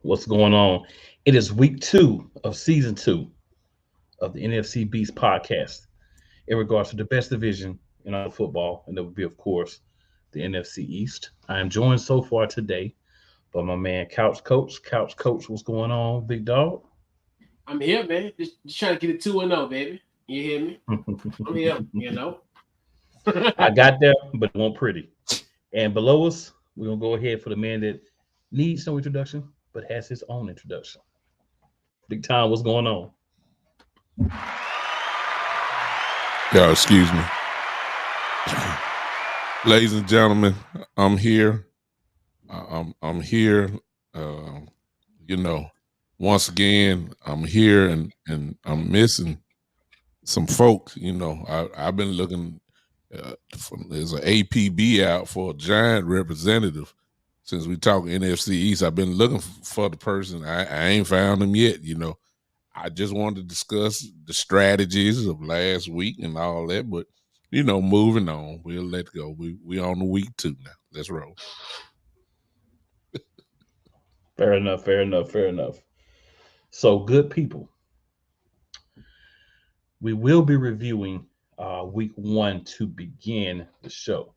What's going on? It is week 2 of season 2 of the NFC Beast podcast in regards to the best division in all football, and that would be, of course, the NFC East. I am joined so far today by my man Couch Coach. Couch Coach, what's going on, big dog? I'm here, man. Just trying to get it 2-0, baby. You hear me? I'm here. I got there, but it won't pretty. And below us, we're gonna go ahead for the man that needs no introduction, but has his own introduction. Big time, what's going on? Yeah, excuse me. Ladies and gentlemen, I'm here. I'm here. Uh, once again, I'm here and I'm missing some folks. I've been looking. There's an APB out for a Giant representative. Since we talk NFC East, I've been looking for the person. I ain't found them yet. I just wanted to discuss the strategies of last week and all that, but moving on. We'll let go. We on the week 2 now. Let's roll. Fair enough, fair enough, fair enough. So, good people, we will be reviewing week 1 to begin the show.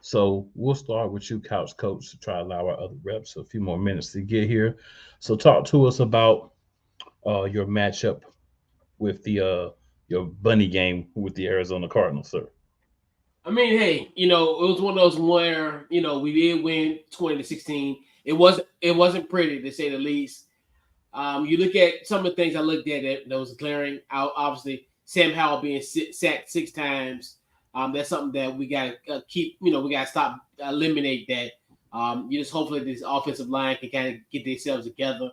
So, we'll start with you, Couch Coach, to try to allow our other reps a few more minutes to get here. So, talk to us about your matchup with the your bunny game with the Arizona Cardinals, sir. I mean, hey, it was one of those where we did win 20-16. It wasn't pretty to say the least. You look at some of the things I looked at that was glaring out. Obviously, Sam Howell being sacked 6 times. That's something that we got to keep. We got to stop, eliminate that. You just hopefully this offensive line can kind of get themselves together.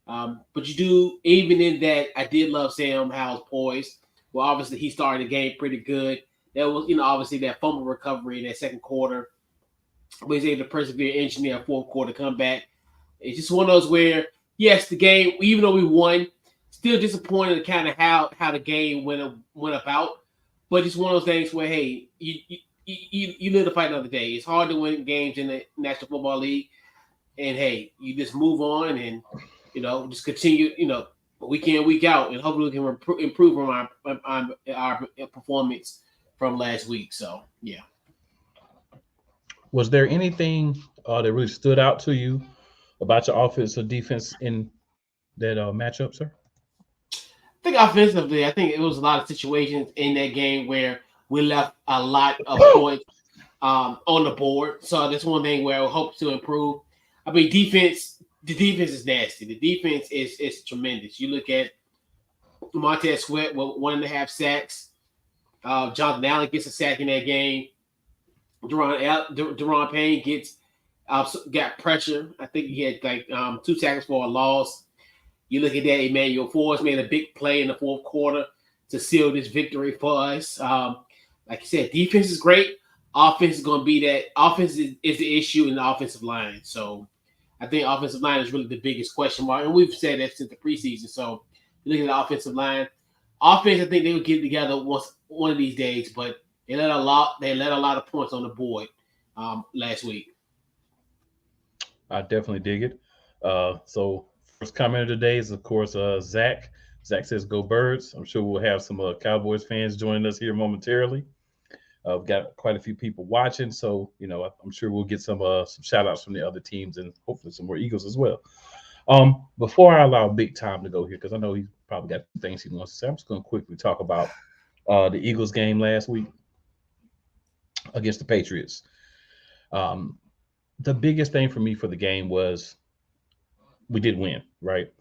But you do, even in that, I did love Sam Howell's poise. Well, obviously he started the game pretty good. That was, obviously that fumble recovery in that second quarter. But he's able to persevere, engineer a fourth quarter comeback. It's just one of those where, yes, the game, even though we won, still disappointed in kind of how the game went about. But it's one of those things where, hey, you live to fight another day. It's hard to win games in the National Football League. And, hey, you just move on and, just continue, week in, week out. And hopefully we can improve on our performance from last week. So, yeah. Was there anything that really stood out to you about your offense or defense in that matchup, sir? I think offensively, I think it was a lot of situations in that game where we left a lot of points on the board. So that's one thing where I hope to improve. I mean, the defense is nasty. The defense is tremendous. You look at Montez Sweat with 1.5 sacks. Jonathan Allen gets a sack in that game. Deron Payne got pressure. I think he had like 2 tackles for a loss. You look at that, Emmanuel Forbes made a big play in the fourth quarter to seal this victory for us. Like you said, defense is great. Offense is going to be that. Offense is the issue in the offensive line. So I think offensive line is really the biggest question mark. And we've said that since the preseason. So you look at the offensive line. Offense, I think they would get together one of these days, but they let a lot of points on the board last week. I definitely dig it. So first comment of the day is, of course, Zach. Zach says, "Go Birds." I'm sure we'll have some Cowboys fans joining us here momentarily. We've got quite a few people watching, so I'm sure we'll get some shout outs from the other teams and hopefully some more Eagles as well. Before I allow Big Time to go here, because I know he's probably got things he wants to say, I'm just going to quickly talk about the Eagles game last week against the Patriots. The biggest thing for me for the game was we did win, right?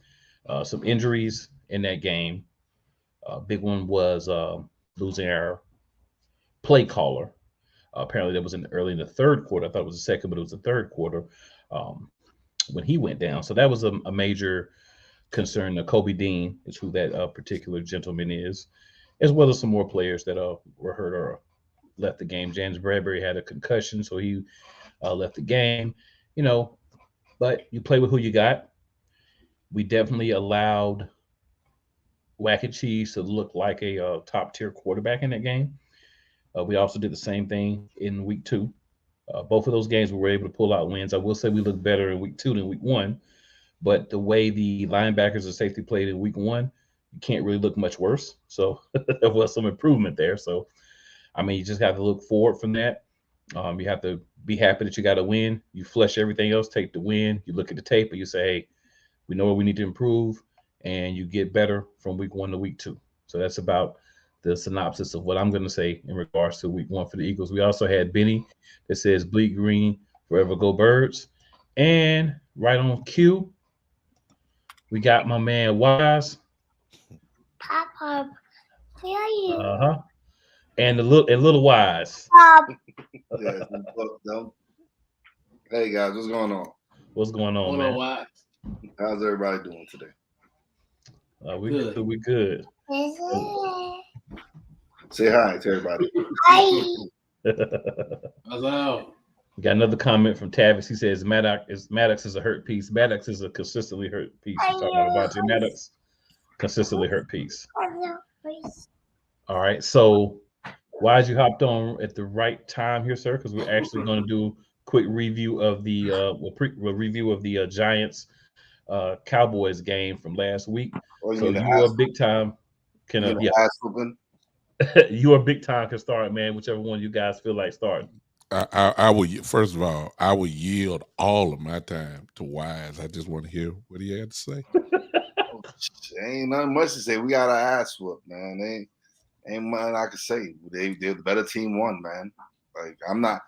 Some injuries in that game. Big one was losing our play caller. Apparently, that was early in the third quarter. I thought it was the second, but it was the third quarter when he went down. So that was a major concern. Kobe Dean is who that particular gentleman is, as well as some more players that were hurt or left the game. James Bradbury had a concussion, so he left the game. But you play with who you got. We definitely allowed Wack and Cheese to look like a top tier quarterback in that game. We also did the same thing in week 2. Both of those games we were able to pull out wins. I will say we looked better in week 2 than week 1, But the way the linebackers and safety played in week one, you can't really look much worse. So there was some improvement there. So I mean, you just have to look forward from that. You have to be happy that you got a win. You flush everything else, take the win. You look at the tape and you say, hey, we know where we need to improve, and you get better from week one to week two. So that's about the synopsis of what I'm going to say in regards to week one for the Eagles. We also had Benny that says, bleed green, forever go birds. And right on cue, we got my man Wise. Papa, where are you? Uh-huh. And a little Wise. Yes, hey guys, what's going on? What's going on, Hold man? on, Wise. How's everybody doing today? We Good. good. We good. Say hi to everybody. Hi. How's that? We got another comment from Tavis. He says Maddox is a hurt piece. Maddox is a consistently hurt piece. We're talking about Devontae Maddox, consistently hurt piece. All right. So why you hopped on at the right time here, sir? Because we're actually going to do a quick review of the review of the Giants Cowboys game from last week. So you are big time. You are big time can start, man. Whichever one you guys feel like starting. I would, first of all, I would yield all of my time to Wise. I just want to hear what he had to say. Ain't nothing much to say. We got our ass whooped, man. Ain't nothing I can say. They're the better team won, man. Like I'm not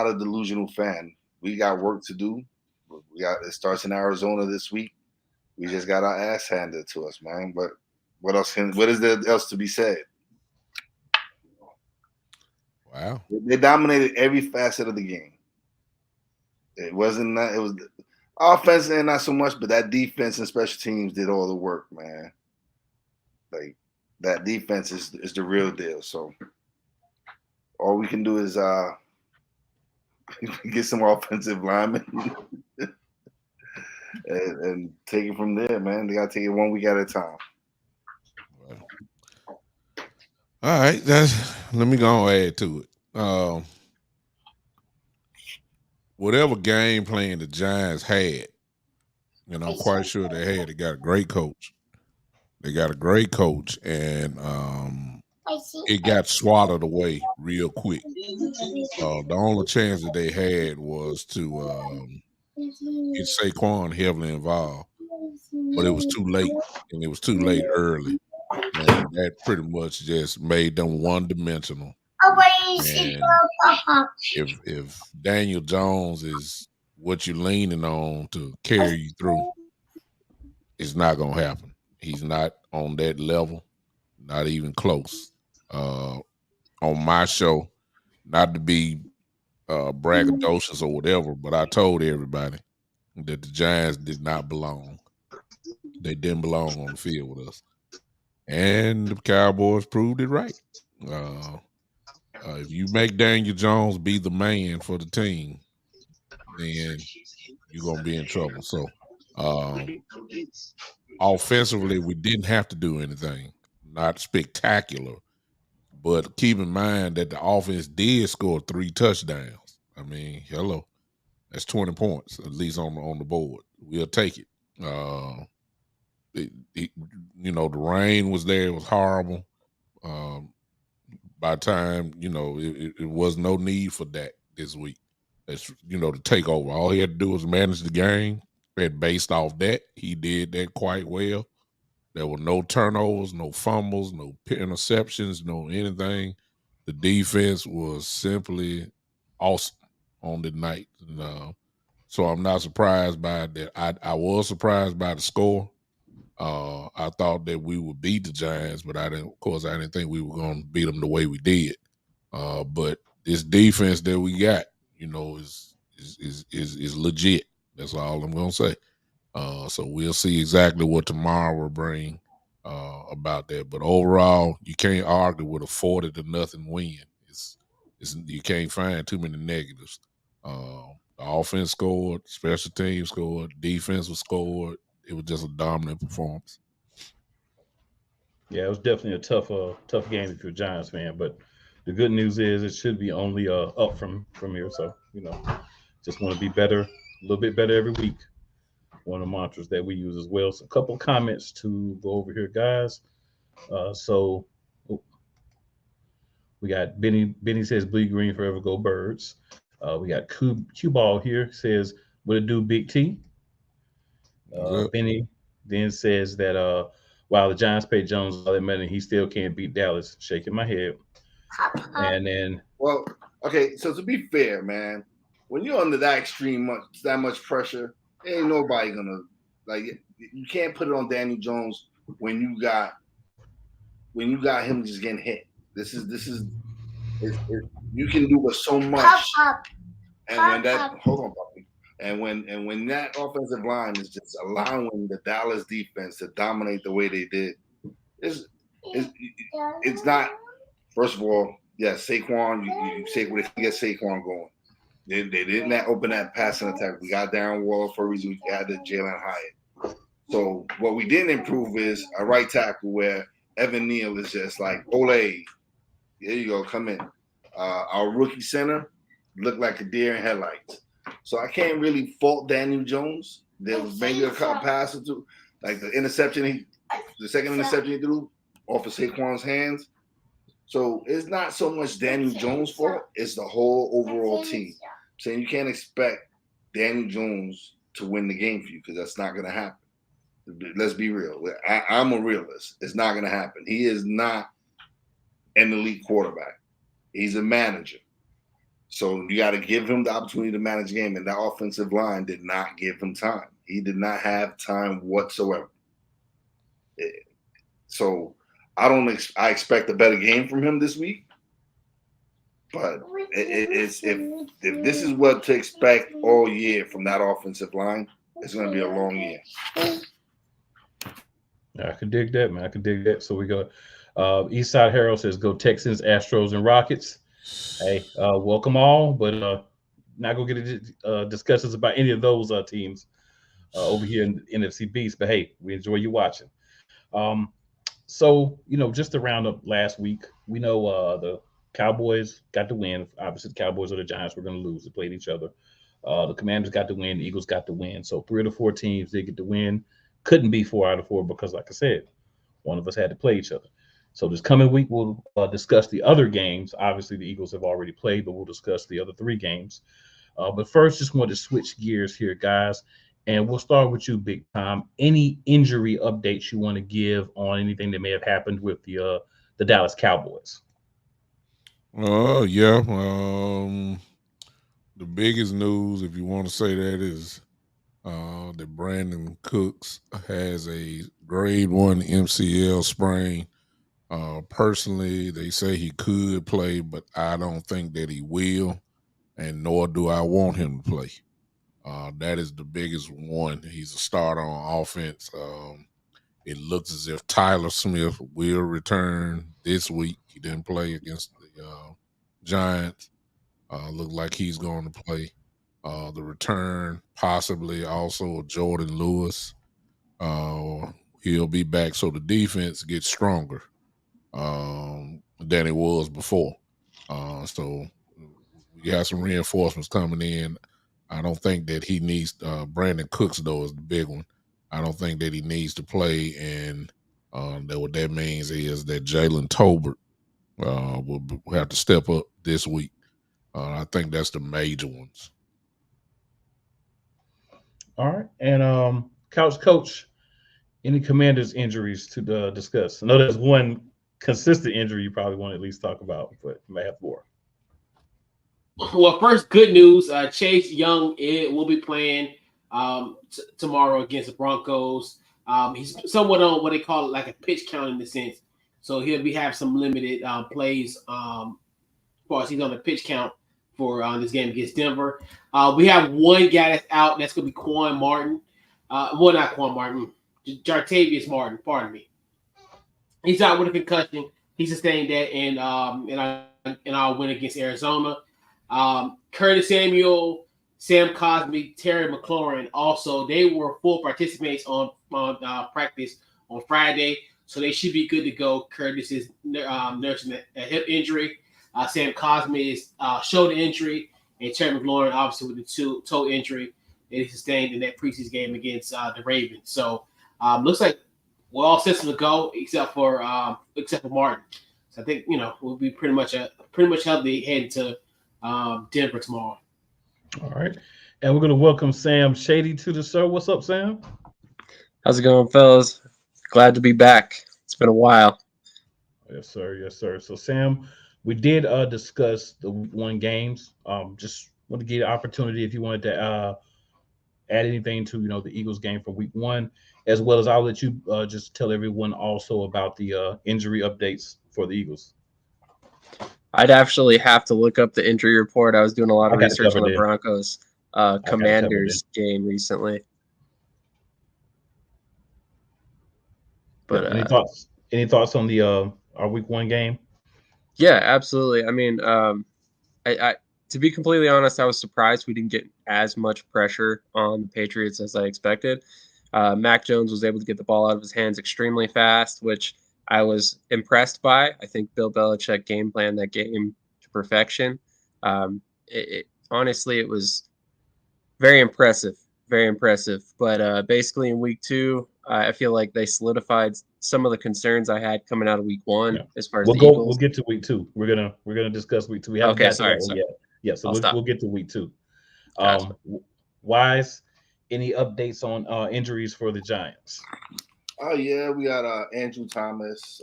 a delusional fan. We got work to do. It starts in Arizona this week. We just got our ass handed to us, man. But what is there else to be said? Wow. They dominated every facet of the game. It was offense and not so much, but that defense and special teams did all the work, man. Like that defense is the real deal. So all we can do is get some offensive linemen and take it from there, man. They gotta take it 1 week at a time. All right, let me go and add to it. Whatever game plan the Giants had, and I'm quite sure they got a great coach. They got a great coach, and it got swallowed away real quick. The only chance that they had was to get Saquon heavily involved, but it was too late, and it was too late early. And that pretty much just made them one-dimensional. And if Daniel Jones is what you're leaning on to carry you through, it's not going to happen. He's not on that level, not even close. On my show, not to be braggadocious or whatever, but I told everybody that the Giants did not belong. They didn't belong on the field with us. And the Cowboys proved it right. If you make Daniel Jones be the man for the team, then you're going to be in trouble. So offensively, we didn't have to do anything. Not spectacular. But keep in mind that the offense did score 3 touchdowns. I mean, hello. That's 20 points, at least on the board. We'll take it. The rain was there. It was horrible. By the time, it was no need for that this week. It's, to take over. All he had to do was manage the game. And based off that, he did that quite well. There were no turnovers, no fumbles, no interceptions, no anything. The defense was simply awesome on the night. So I'm not surprised by that. I was surprised by the score. I thought that we would beat the Giants, but I didn't think we were going to beat them the way we did. But this defense that we got, is legit. That's all I'm going to say. So we'll see exactly what tomorrow will bring about that. But overall, you can't argue with a 40-0 win. You can't find too many negatives. The offense scored, special teams scored, defense was scored. It was just a dominant performance. Yeah, it was definitely a tough game if you're a Giants fan. But the good news is it should be only up from here. So just want to be better, a little bit better every week. one of the mantras that we use as well. So a couple of comments to go over here, guys. So oh, we got Benny. Benny says bleed green forever, go birds. We got Q Ball here says what it do, Big T. Good. Benny then says that while the Giants pay Jones all that money, he still can't beat Dallas. Shaking my head. And then Well, okay, so to be fair, man, when you're under that much pressure, ain't nobody gonna like. You can't put it on Daniel Jones when you got him just getting hit. This is you can do so much. And when that hold on, puppy. And when that offensive line is just allowing the Dallas defense to dominate the way they did, it's not. First of all, yeah, Saquon, you say we get Saquon going. They didn't open that passing attack. We got Darren Waller for a reason. We had the Jalen Hyatt. So what we didn't improve is a right tackle where Evan Neal is just like, Ole, there you go, come in. Our rookie center looked like a deer in headlights. So I can't really fault Daniel Jones. There was maybe a couple passes to, like the second interception he threw off of Saquon's hands. So it's not so much Daniel Jones' fault, it's the whole overall team. Saying you can't expect Daniel Jones to win the game for you because that's not going to happen. Let's be real. I'm a realist. It's not going to happen. He is not an elite quarterback. He's a manager. So you got to give him the opportunity to manage the game, and that offensive line did not give him time. He did not have time whatsoever. So I expect a better game from him this week. But if this is what to expect all year from that offensive line, it's going to be a long year. I could dig that, man. I could dig that. So we go. Eastside Harold says, "Go Texans, Astros, and Rockets." Hey, welcome all, but not gonna get into discussions about any of those teams over here in NFC Beast. But hey, we enjoy you watching. So just to round up last week, we know the Cowboys got the win. Obviously, the Cowboys or the Giants were going to lose. They played each other. The Commanders got the win. The Eagles got the win. So 3 of the 4 teams did get the win. Couldn't be 4 out of 4 because, like I said, one of us had to play each other. So this coming week, we'll discuss the other games. Obviously, the Eagles have already played, but we'll discuss the other 3 games. But first, just want to switch gears here, guys. And we'll start with you, Big Tom. Any injury updates you want to give on anything that may have happened with the Dallas Cowboys? Yeah. The biggest news, if you want to say that, is that Brandon Cooks has a grade 1 MCL sprain. Personally, they say he could play, but I don't think that he will, and nor do I want him to play. That is the biggest one. He's a starter on offense. It looks as if Tyler Smith will return this week. He didn't play against the Giants. Look like he's going to play. The return, possibly also Jordan Lewis. He'll be back, so the defense gets stronger than it was before. So we got some reinforcements coming in. I don't think that he needs Brandon Cooks, though, is the big one. I don't think that he needs to play, and what that means is that Jalen Tolbert will have to step up this week. I think that's the major ones. All right. And Couch Coach, any Commanders injuries to discuss? I know there's one consistent injury you probably want to at least talk about, but you may have more. Well, first, good news. Chase Young will be playing tomorrow against the Broncos. He's somewhat on what they call it, like a pitch count in the sense. So he'll have some limited plays as far as he's on the pitch count for this game against Denver. We have one guy that's out. That's going to be Quan Martin. Well, not Quan Martin. Jartavius Martin, pardon me. He's out with a concussion. He sustained that in our win against Arizona. Curtis Samuel, Sam Cosmi, Terry McLaurin, also they were full participants on practice on Friday, so they should be good to go. Curtis is nursing a hip injury. Sam Cosmi is shoulder injury, and Terry McLaurin obviously with the toe injury. that he sustained in that preseason game against the Ravens. So looks like we're all systems to go except for Martin. So I think we'll be pretty much healthy heading to Denver tomorrow. All right, and we're gonna welcome Sam Shady to the show. What's up, Sam? How's it going, fellas? Glad to be back. It's been a while. Yes, sir. Yes, sir. So, Sam, we did discuss the week 1 games. Just want to give you an opportunity if you wanted to add anything to the Eagles game for week 1, as well as I'll let you just tell everyone also about the injury updates for the Eagles. I'd actually have to look up the injury report. I was doing a lot of research on the Broncos Commanders game recently. But any thoughts? Any thoughts on the our week 1 game? Yeah, absolutely. I mean, I to be completely honest, I was surprised we didn't get as much pressure on the Patriots as I expected. Mac Jones was able to get the ball out of his hands extremely fast, which I was impressed by. I think Bill Belichick game planned that game to perfection. Honestly, it was very impressive, very impressive. But basically in week 2, I feel like they solidified some of the concerns I had coming out of week 1 as far as We'll get to week 2. We're gonna discuss week 2. We haven't got to that one yet. Yeah, so we'll get to week 2. Wise, any updates on injuries for the Giants? Oh yeah, we got Andrew Thomas.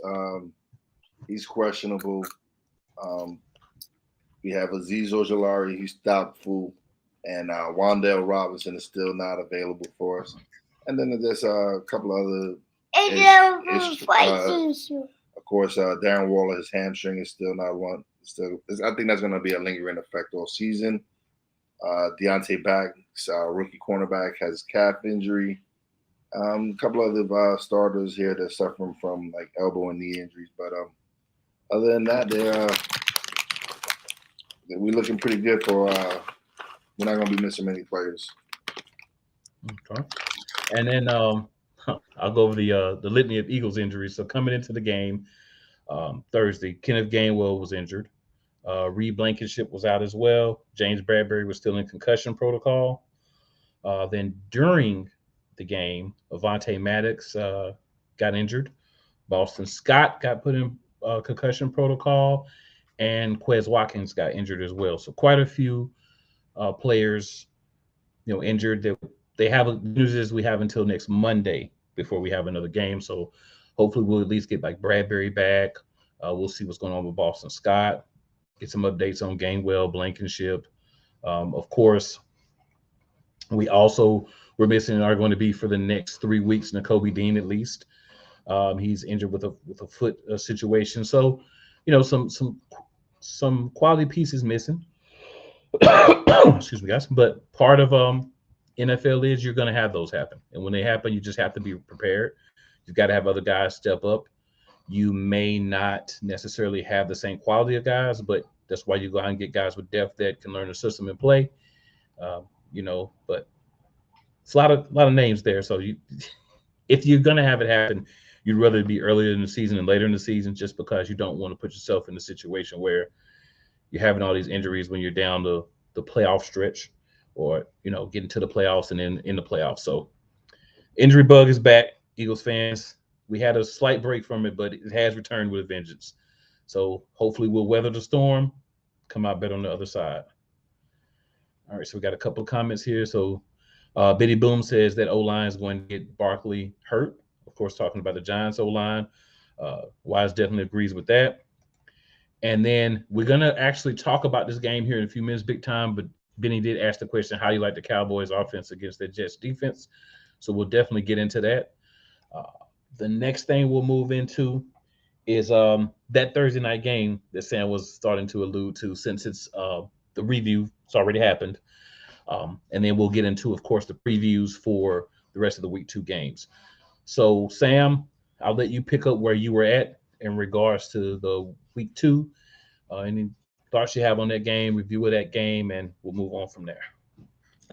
He's questionable. We have Azeez Ojulari. He's doubtful, and Wan'Dale Robinson is still not available for us. And then there's a couple other. Of course, Darren Waller, his hamstring is still not one. I think that's going to be a lingering effect all season. Deontay Banks, rookie cornerback, has calf injury. A couple other starters here that suffering from like elbow and knee injuries, but other than that, we're looking pretty good for. We're not going to be missing many players. Okay, and then I'll go over the litany of Eagles injuries. So coming into the game Thursday, Kenneth Gainwell was injured. Reed Blankenship was out as well. James Bradbury was still in concussion protocol. Then during the game, Avonte Maddox got injured. Boston Scott got put in concussion protocol, and Quez Watkins got injured as well. So quite a few players, injured. They have the news is we have until next Monday before we have another game. So hopefully we'll at least get like Bradbury back. We'll see what's going on with Boston Scott. Get some updates on Gainwell, Blankenship. Of course, we're missing and are going to be for the next 3 weeks, Nakobe Dean at least. He's injured with a foot situation. So, some quality pieces missing. Excuse me, guys. But part of NFL is you're going to have those happen. And when they happen, you just have to be prepared. You've got to have other guys step up. You may not necessarily have the same quality of guys, but that's why you go out and get guys with depth that can learn the system and play. But it's a lot of names there. So if you're going to have it happen, you'd rather be earlier in the season and later in the season, just because you don't want to put yourself in a situation where you're having all these injuries when you're down the playoff stretch, or getting to the playoffs and then in the playoffs. So injury bug is back, Eagles fans. We had a slight break from it, but it has returned with a vengeance. So hopefully we'll weather the storm, come out better on the other side. All right, so we got a couple of comments here. So Biddy Boom says that O-line is going to get Barkley hurt. Of course, talking about the Giants O-line. Wise definitely agrees with that. And then we're going to actually talk about this game here in a few minutes, big time. But Benny did ask the question, how do you like the Cowboys offense against the Jets defense? So we'll definitely get into that. The next thing we'll move into is that Thursday night game that Sam was starting to allude to, since it's the review, it's already happened. And then we'll get into, of course, the previews for the rest of the week 2 games. So, Sam, I'll let you pick up where you were at in regards to the week 2. Any thoughts you have on that game, review of that game, and we'll move on from there.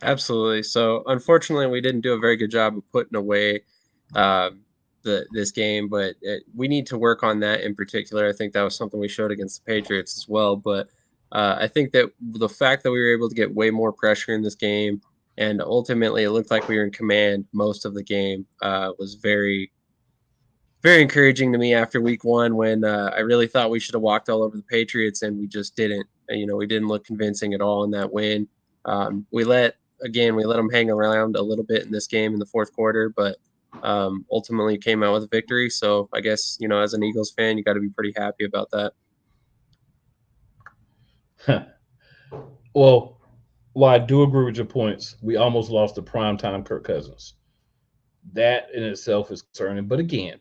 Absolutely. So, unfortunately, we didn't do a very good job of putting away this game, but we need to work on that in particular. I think that was something we showed against the Patriots as well. But I think that the fact that we were able to get way more pressure in this game, And ultimately, it looked like we were in command most of the game. Was very, very encouraging to me after week 1 when I really thought we should have walked all over the Patriots, and we just didn't. We didn't look convincing at all in that win. We let them hang around a little bit in this game in the fourth quarter, but ultimately came out with a victory. So I guess, as an Eagles fan, you got to be pretty happy about that. Well, while I do agree with your points, we almost lost the primetime Kirk Cousins. That in itself is concerning. But again,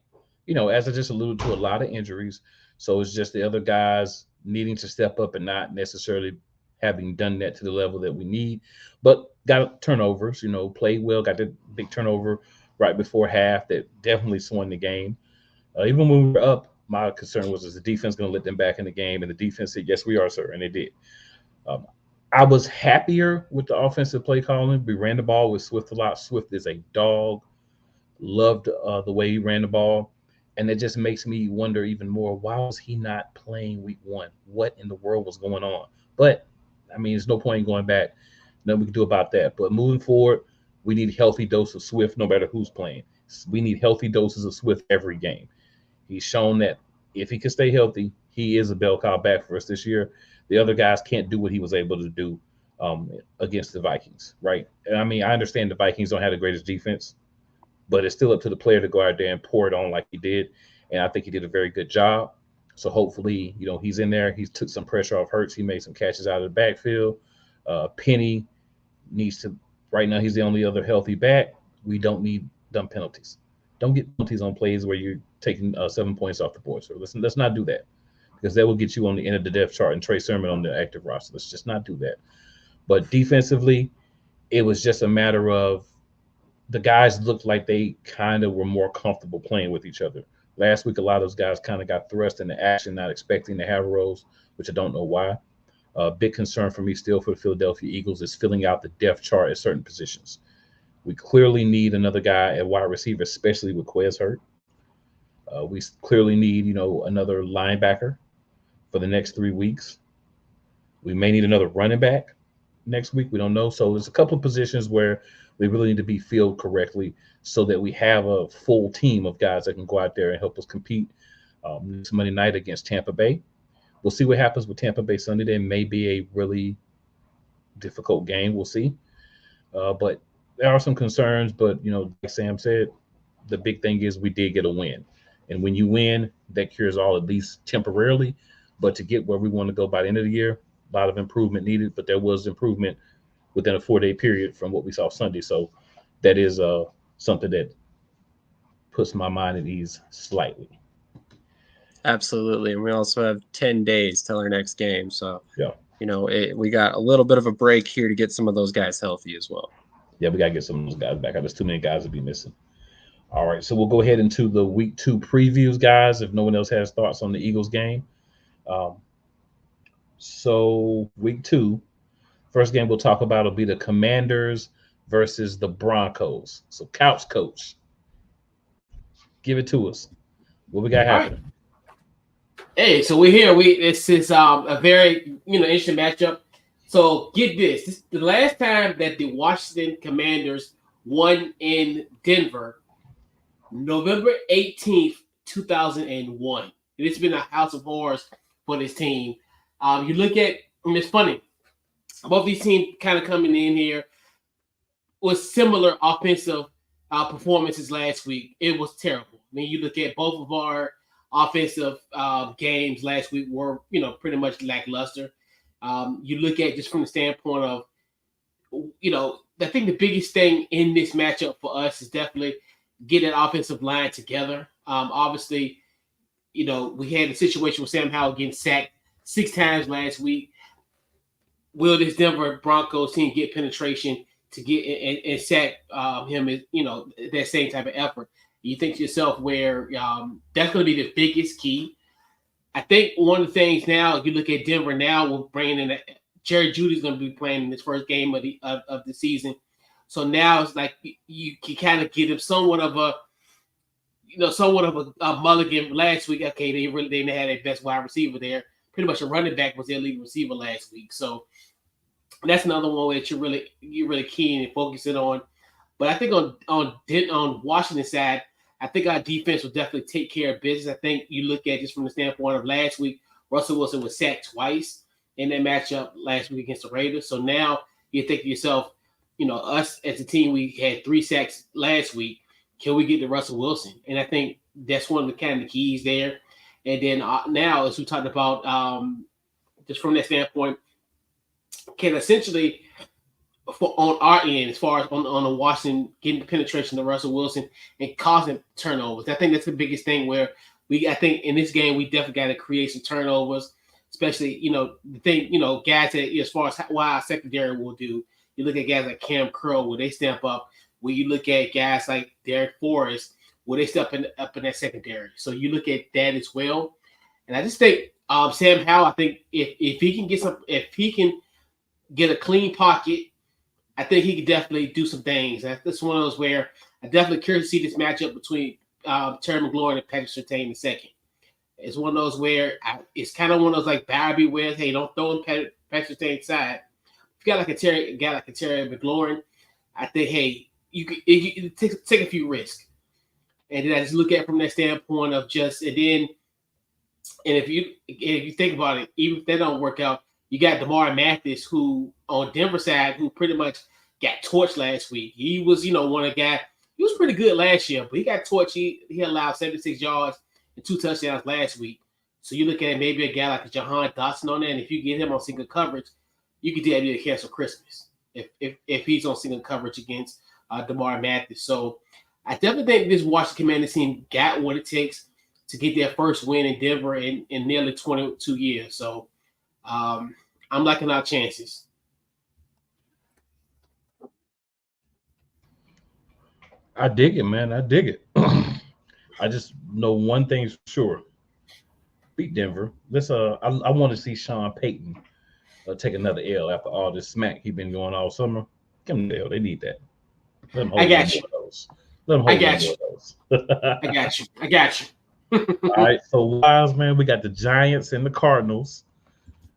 as I just alluded to, a lot of injuries. So it's just the other guys needing to step up and not necessarily having done that to the level that we need. But got turnovers, played well, got that big turnover right before half that definitely swung the game. Even when we were up, my concern was, is the defense going to let them back in the game? And the defense said, yes, we are, sir. And they did. I was happier with the offensive play calling. We ran the ball with Swift a lot. Swift is a dog. Loved the way he ran the ball. And it just makes me wonder even more, why was he not playing week 1? What in the world was going on? But, there's no point in going back. Nothing we can do about that. But moving forward, we need a healthy dose of Swift no matter who's playing. We need healthy doses of Swift every game. He's shown that if he can stay healthy, he is a bell cow back for us this year. The other guys can't do what he was able to do against the Vikings, right? And I understand the Vikings don't have the greatest defense, but it's still up to the player to go out there and pour it on like he did. And I think he did a very good job. So hopefully, he's in there. He took some pressure off Hurts. He made some catches out of the backfield. Penny needs to, right now, he's the only other healthy back. We don't need dumb penalties. Don't get penalties on plays where you're taking 7 points off the board. So let's not do that, because that will get you on the end of the depth chart and Trey Sermon on the active roster. Let's just not do that. But defensively, it was just a matter of the guys looked like they kind of were more comfortable playing with each other. Last week, a lot of those guys kind of got thrust into action, not expecting to have roles, which I don't know why. A big concern for me still for the Philadelphia Eagles is filling out the depth chart at certain positions. We clearly need another guy at wide receiver, especially with Quez hurt. We clearly need, another linebacker for the next 3 weeks. We may need another running back next week. We don't know. So there's a couple of positions where we really need to be filled correctly so that we have a full team of guys that can go out there and help us compete this Monday night against Tampa Bay. We'll see what happens with Tampa Bay Sunday. There may be a really difficult game. We'll see. But there are some concerns. But, like Sam said, the big thing is we did get a win. And when you win, that cures all, at least temporarily. But to get where we want to go by the end of the year, a lot of improvement needed. But there was improvement within a 4-day period from what we saw Sunday. So that is something that puts my mind at ease slightly. Absolutely. And we also have 10 days till our next game. So, yeah, we got a little bit of a break here to get some of those guys healthy as well. Yeah, we got to get some of those guys back. There's too many guys to be missing. All right, so we'll go ahead into the week 2 previews, guys, if no one else has thoughts on the Eagles game. So week 2, first game we'll talk about will be the Commanders versus the Broncos. So Couch Coach, give it to us. What we got happening? Right. Hey, so we're here. This is a very interesting matchup. So get this. This is the last time that the Washington Commanders won in Denver, November 18th, 2001. It's been a house of horrors for this team. You look at, it's funny, both these teams kind of coming in here was similar offensive performances last week. It was terrible. You look at both of our offensive games last week were, pretty much lackluster. You look at just from the standpoint of, I think the biggest thing in this matchup for us is definitely get that offensive line together. Obviously, we had a situation with Sam Howell getting sacked 6 times last week. Will this Denver Broncos team get penetration to get and sack him? That same type of effort. You think to yourself where that's going to be the biggest key. I think one of the things now, you look at Denver now, we're bringing in Jerry Jeudy's going to be playing in his first game of the season. So now it's like you can kind of get him somewhat of a mulligan last week. Okay, they didn't have their best wide receiver there. Pretty much a running back was their leading receiver last week. So That's another one that you're really keen and focusing on. But I think on Washington side, I think our defense will definitely take care of business. I think you look at just from the standpoint of last week, Russell Wilson was sacked twice in that matchup last week against the Raiders. So now you think to yourself, us as a team, we had 3 sacks last week. Can we get to Russell Wilson? And I think that's one of the kind of keys there. And then now, as we talked about, just from that standpoint, can essentially on our end, as far as on the Washington getting the penetration of Russell Wilson and causing turnovers. I think that's the biggest thing where I think in this game, we definitely got to create some turnovers, especially, the thing, guys that, as far as why our secondary will do, you look at guys like Cam Curl, where they stamp up, where you look at guys like Derek Forrest, where they step up in that secondary. So you look at that as well. And I just think Sam Howell, I think if he can get a clean pocket, I think he could definitely do some things. That's one of those where I definitely curious to see this matchup between Terry McLaurin and Patrick Surtain II. It's one of those where it's kind of one of those like buyer beware. Hey, don't throw in Patrick Surtain side. If you got a guy like a Terry McLaurin, I think you could take a few risks. And then I just look at it from that standpoint of if you think about it, even if that don't work out, you got DeMar Mathis, who on Denver side, who pretty much got torched last week. He was, one of the guys. He was pretty good last year, but he got torched. He allowed 76 yards and 2 touchdowns last week. So you look at maybe a guy like a Jahan Dotson on that, and if you get him on single coverage, you could definitely cancel Christmas if he's on single coverage against DeMar Mathis. So I definitely think this Washington Commanders team got what it takes to get their first win in Denver in nearly 22 years. So I'm liking our chances. I dig it, man. I dig it. I just know one thing's for sure: beat Denver. I want to see Sean Payton take another L after all this smack he's been going all summer. Give him the L. They need that. Let them hold I got you. Let them hold I got you. those. I got you. All right. So, Wise, man, we got the Giants and the Cardinals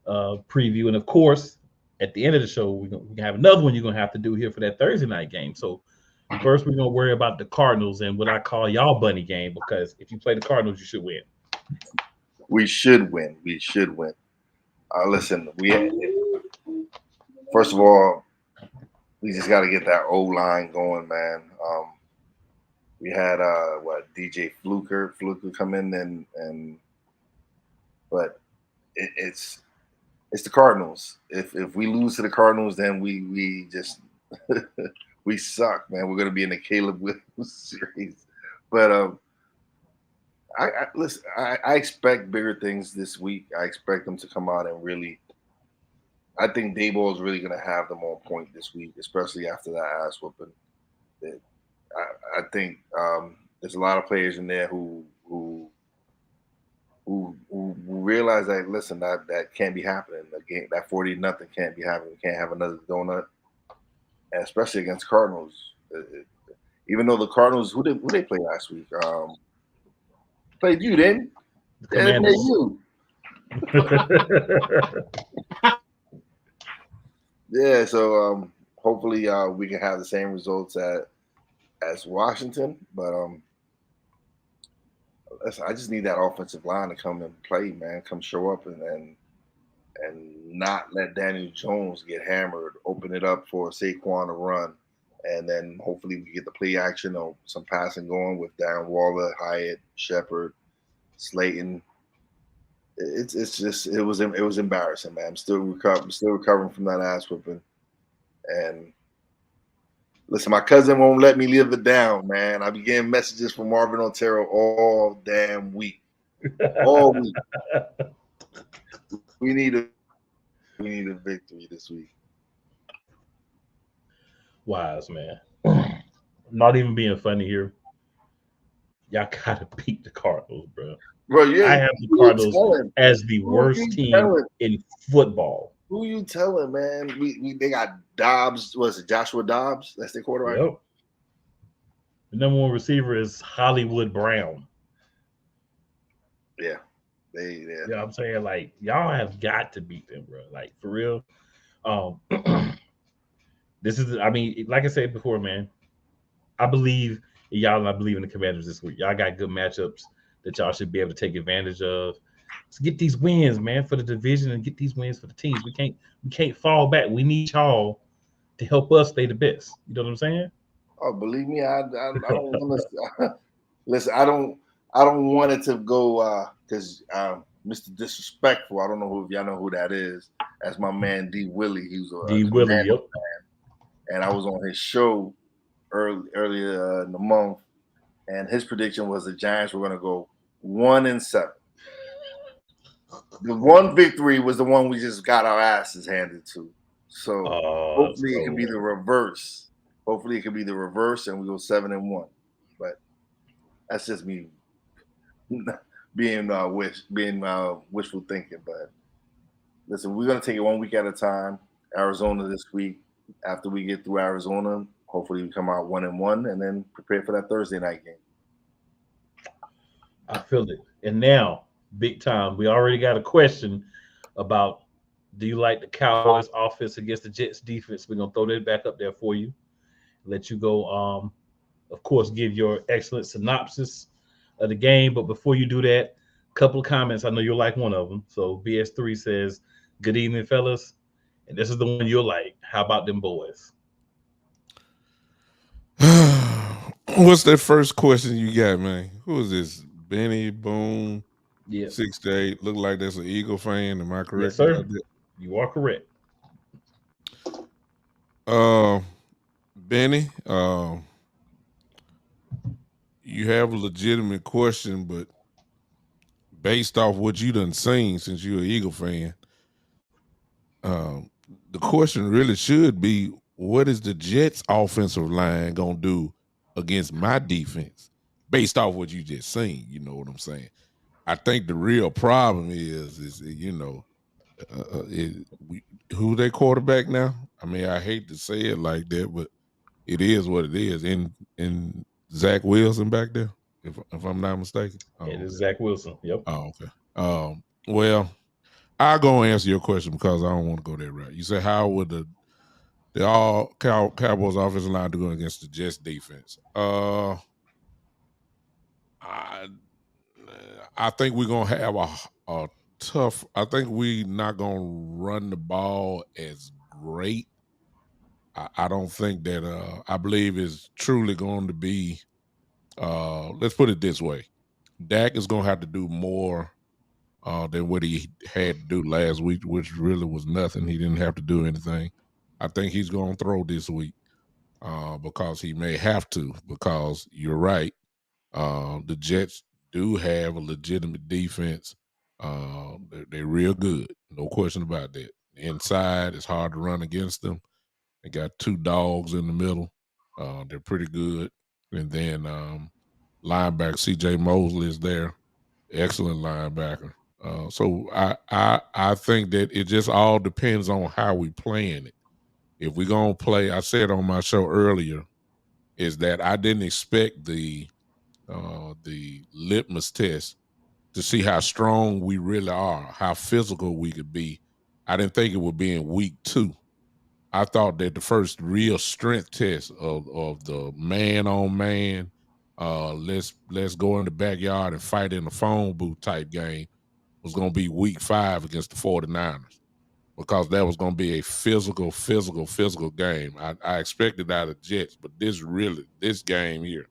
preview. And, of course, at the end of the show, we can have another one you're going to have to do here for that Thursday night game. So, first, we're going to worry about the Cardinals and what I call y'all bunny game, because if you play the Cardinals, you should win. We should win. Listen, first of all, we just got to get that O line going, man. We had DJ Fluker come in but it's the Cardinals. If we lose to the Cardinals, then we just we suck, man. We're gonna be in the Caleb Williams series. But listen. I expect bigger things this week. I expect them to come out and really. I think Daboll is really gonna have them on point this week, especially after that ass whooping. I think there's a lot of players in there who realize that, listen, that can't be happening. The game, that 40-0 can't be happening. We can't have another donut, and especially against Cardinals. Even though the Cardinals, who they play last week? Played you, then. They played you. Yeah, so hopefully we can have the same results as Washington, but listen, I just need that offensive line to come and play, man. Come show up and not let Daniel Jones get hammered. Open it up for Saquon to run, and then hopefully we get the play action or some passing going with Darren Waller, Hyatt, Shepard, Slayton. It was embarrassing, man. I'm still recovering from that ass whooping, and. Listen, my cousin won't let me live it down, man. I be getting messages from Marvin Otero all damn week. All week. We need a victory this week. Wise, man. Not even being funny here. Y'all gotta beat the Cardinals, bro. Bro, yeah. I have the Cardinals as the worst team in football. Who you telling, man? They got Dobbs. Was it Joshua Dobbs? That's their quarterback. Yep. The number one receiver is Hollywood Brown. Yeah. You know what I'm saying? Like, y'all have got to beat them, bro. Like, for real. Um, this is, I mean, like I said before, man. I believe in y'all, and I believe in the Commanders this week. Y'all got good matchups that y'all should be able to take advantage of. Let's get these wins, man, for the division, and get these wins for the teams. We can't fall back. We need y'all to help us stay the best. You know what I'm saying? Oh, believe me, I don't want to. Listen, I don't want it to go because Mr. Disrespectful. I don't know who if y'all know who that is. That's my man D Willie. He was a D Willie, Commander, yep. and I was on his show earlier in the month, and his prediction was the Giants were going to go 1-7. The one victory was the one we just got our asses handed to. So hopefully it can be the reverse. Hopefully it can be the reverse, and we go 7-1. But that's just me being wishful thinking. But listen, we're gonna take it 1 week at a time. Arizona this week. After we get through Arizona, hopefully we come out 1-1, and then prepare for that Thursday night game. I feel it. And now, big time, we already got a question about, do you like the Cowboys offense against the Jets defense? We're gonna throw that back up there for you. Let you go, of course, give your excellent synopsis of the game. But before you do that, a couple of comments. I know you'll like one of them. So BS3 says, "Good evening, fellas." And this is the one you'll like. How about them boys? What's that first question you got, man? Who is this? Benny Boone, Yeah. 6'8". Look like that's an Eagle fan. Am I correct Yes, sir. about that? You are correct. Benny, you have a legitimate question, but based off what you done seen since you're an Eagle fan, the question really should be, what is the Jets offensive line gonna do against my defense? Based off what you just seen, you know what I'm saying? I think the real problem is who they quarterback now. I mean, I hate to say it like that, but it is what it is. In Zach Wilson back there, if I'm not mistaken. It is Zach Wilson. Yep. Oh, okay. Well, I'll go and answer your question because I don't want to go there right. You said, how would the all Cowboys offensive line do against the Jets defense? I think we're gonna have a tough. I think we're not gonna run the ball as great. I don't think that. I believe it's truly going to be. Let's put it this way: Dak is gonna have to do more than what he had to do last week, which really was nothing. He didn't have to do anything. I think he's gonna throw this week because he may have to. Because you're right. The Jets do have a legitimate defense. They're real good, no question about that. Inside, it's hard to run against them. They got two dogs in the middle. They're pretty good. And then linebacker C.J. Mosley is there, excellent linebacker. So I think that it just all depends on how we playing it. If we're gonna play, I said on my show earlier, is that I didn't expect the litmus test to see how strong we really are, how physical we could be. I didn't think it would be in week 2. I thought that the first real strength test of the man on man, let's go in the backyard and fight in the phone booth type game was going to be week 5 against the 49ers, because that was going to be a physical game. I expected out of Jets, but this game here,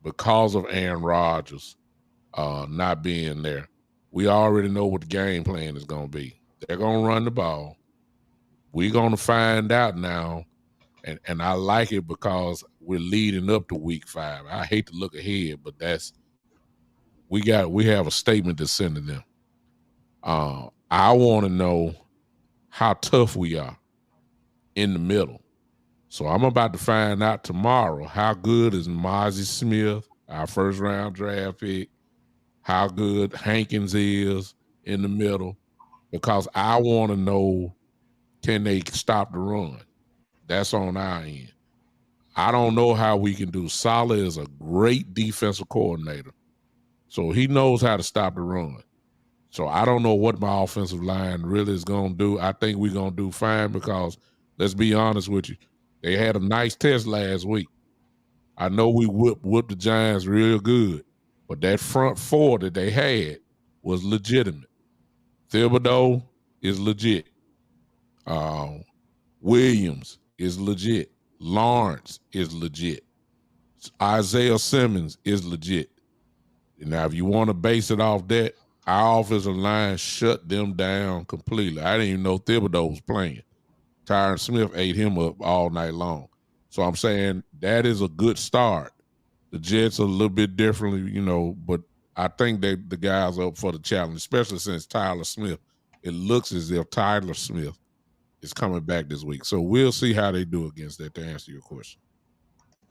because of Aaron Rodgers not being there, we already know what the game plan is going to be. They're going to run the ball. We're going to find out now, and I like it because we're leading up to week 5. I hate to look ahead, but we have a statement to send to them. I want to know how tough we are in the middle. So I'm about to find out tomorrow how good is Mozzie Smith, our first round draft pick, how good Hankins is in the middle, because I want to know, can they stop the run? That's on our end. I don't know how we can do. Saleh is a great defensive coordinator, so he knows how to stop the run. So I don't know what my offensive line really is going to do. I think we're going to do fine because, let's be honest with you, they had a nice test last week. I know we whooped the Giants real good, but that front four that they had was legitimate. Thibodeau is legit. Williams is legit. Lawrence is legit. Isaiah Simmons is legit. Now, if you want to base it off that, our offensive line shut them down completely. I didn't even know Thibodeau was playing. Tyron Smith ate him up all night long. So I'm saying that is a good start. The Jets are a little bit differently, but I think the guys are up for the challenge, especially since Tyler Smith. It looks as if Tyler Smith is coming back this week. So we'll see how they do against that, to answer your question.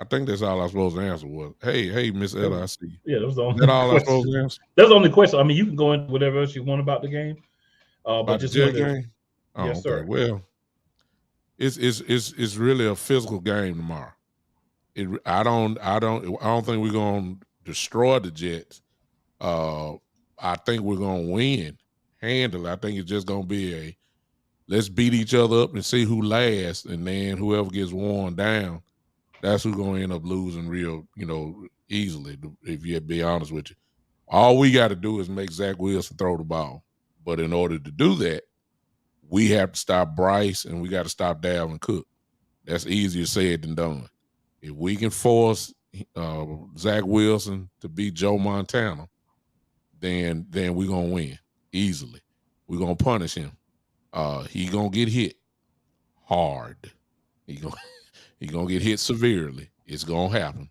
I think that's all I was supposed to answer was, hey, Miss Ella, I see you. Yeah, that was the Is only that all I was supposed question. to answer? That's the only question. I mean, you can go into whatever else you want about the game. But About just the Jet wanted to, game? Oh, yes, okay. sir. Well, it's really a physical game tomorrow. I don't think we're gonna destroy the Jets. I think we're gonna win handily. I think it's just gonna be let's beat each other up and see who lasts, and then whoever gets worn down, that's who's gonna end up losing real, easily. If you be honest with you, all we got to do is make Zach Wilson throw the ball. But in order to do that, we have to stop Bryce and we got to stop Dalvin Cook. That's easier said than done. If we can force Zach Wilson to beat Joe Montana, then we're gonna win easily. We're gonna punish him. He gonna get hit hard. He gonna get hit severely. It's gonna happen.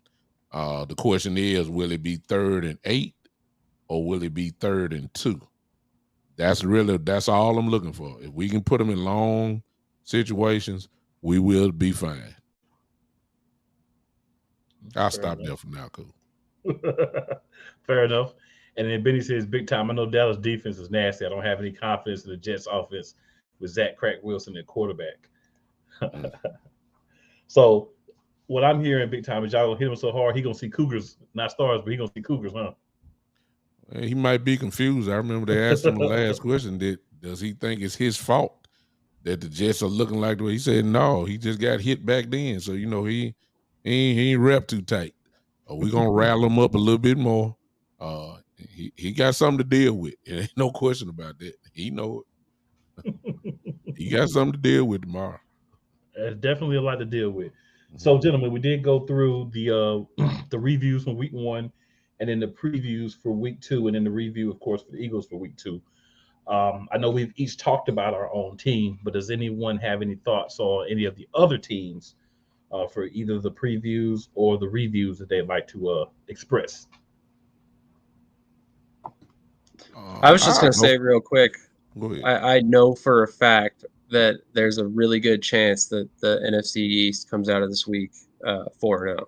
The question is, will it be 3rd and 8 or will it be 3rd and 2? That's all I'm looking for. If we can put them in long situations, we will be fine. I'll stop there for now, cool. Fair enough. And then Benny says, big time. I know Dallas defense is nasty. I don't have any confidence in the Jets offense with Zach Crack Wilson at quarterback. So what I'm hearing big time is y'all gonna hit him so hard, he gonna see Cougars, not stars, but he gonna see Cougars, huh? He might be confused. I remember they asked him the last question, does he think it's his fault that the Jets are looking like the way? He said no, he just got hit back then. So, he ain't rep too tight. We're going to rattle him up a little bit more. He got something to deal with. There ain't no question about that. He know it. He got something to deal with tomorrow. There's definitely a lot to deal with. So, gentlemen, we did go through the the reviews from week 1, and then the previews for week 2, and then the review, of course, for the Eagles for week 2. I know we've each talked about our own team, but does anyone have any thoughts on any of the other teams for either the previews or the reviews that they'd like to express? I was just going to say real quick, Go ahead. I know for a fact that there's a really good chance that the NFC East comes out of this week 4-0.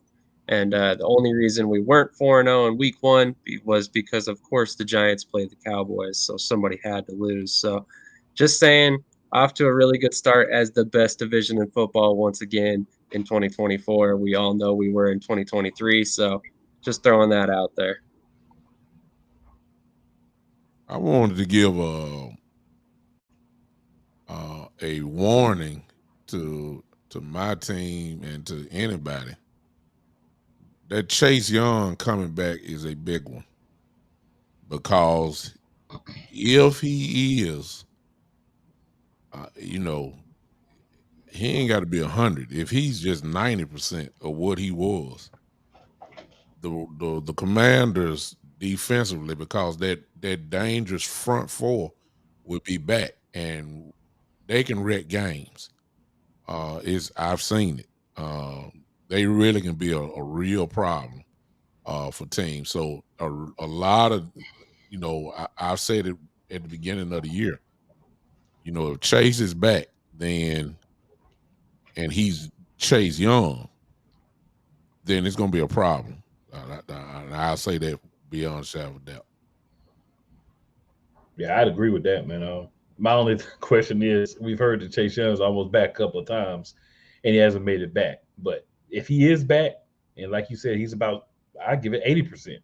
And the only reason we weren't 4-0 in week 1 was because, of course, the Giants played the Cowboys, so somebody had to lose. So just saying, off to a really good start as the best division in football once again in 2024. We all know we were in 2023, so just throwing that out there. I wanted to give a warning to my team and to anybody. That Chase Young coming back is a big one, because if he is, he ain't got to be 100. If he's just 90% of what he was, the Commanders defensively, because that dangerous front four will be back and they can wreck games. I've seen it. They really can be a real problem for teams. So a lot of, I've said it at the beginning of the year. If Chase is back, and he's Chase Young, then it's going to be a problem. I'll say that beyond a shadow of a doubt. Yeah, I'd agree with that, man. My only question is, we've heard that Chase Young's almost back a couple of times, and he hasn't made it back. But if he is back, and like you said, he's about, I give it 80%.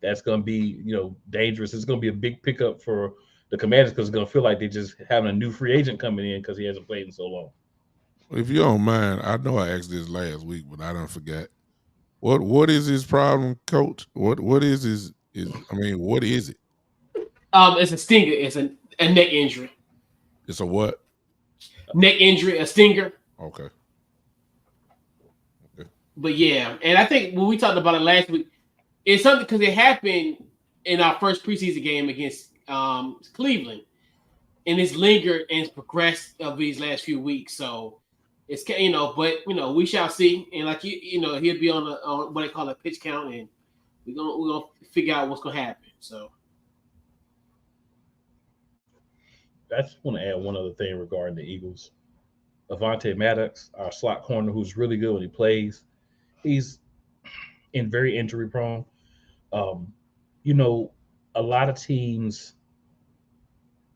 that's going to be, dangerous. It's going to be a big pickup for the Commanders because it's going to feel like they're just having a new free agent coming in because he hasn't played in so long. If you don't mind, I know I asked this last week, but I don't forget. What is his problem, Coach? What is what is it? It's a stinger. It's a neck injury. It's a what? Neck injury, a stinger. Okay. But yeah, and I think when we talked about it last week, it's something because it happened in our first preseason game against Cleveland, and it's lingered and it's progressed over these last few weeks. So it's but we shall see. And like he'll be on what they call a pitch count, and we're gonna figure out what's gonna happen. So I just want to add one other thing regarding the Eagles. Avante Maddox, our slot corner, who's really good when he plays. He's very injury prone. Um, a lot of teams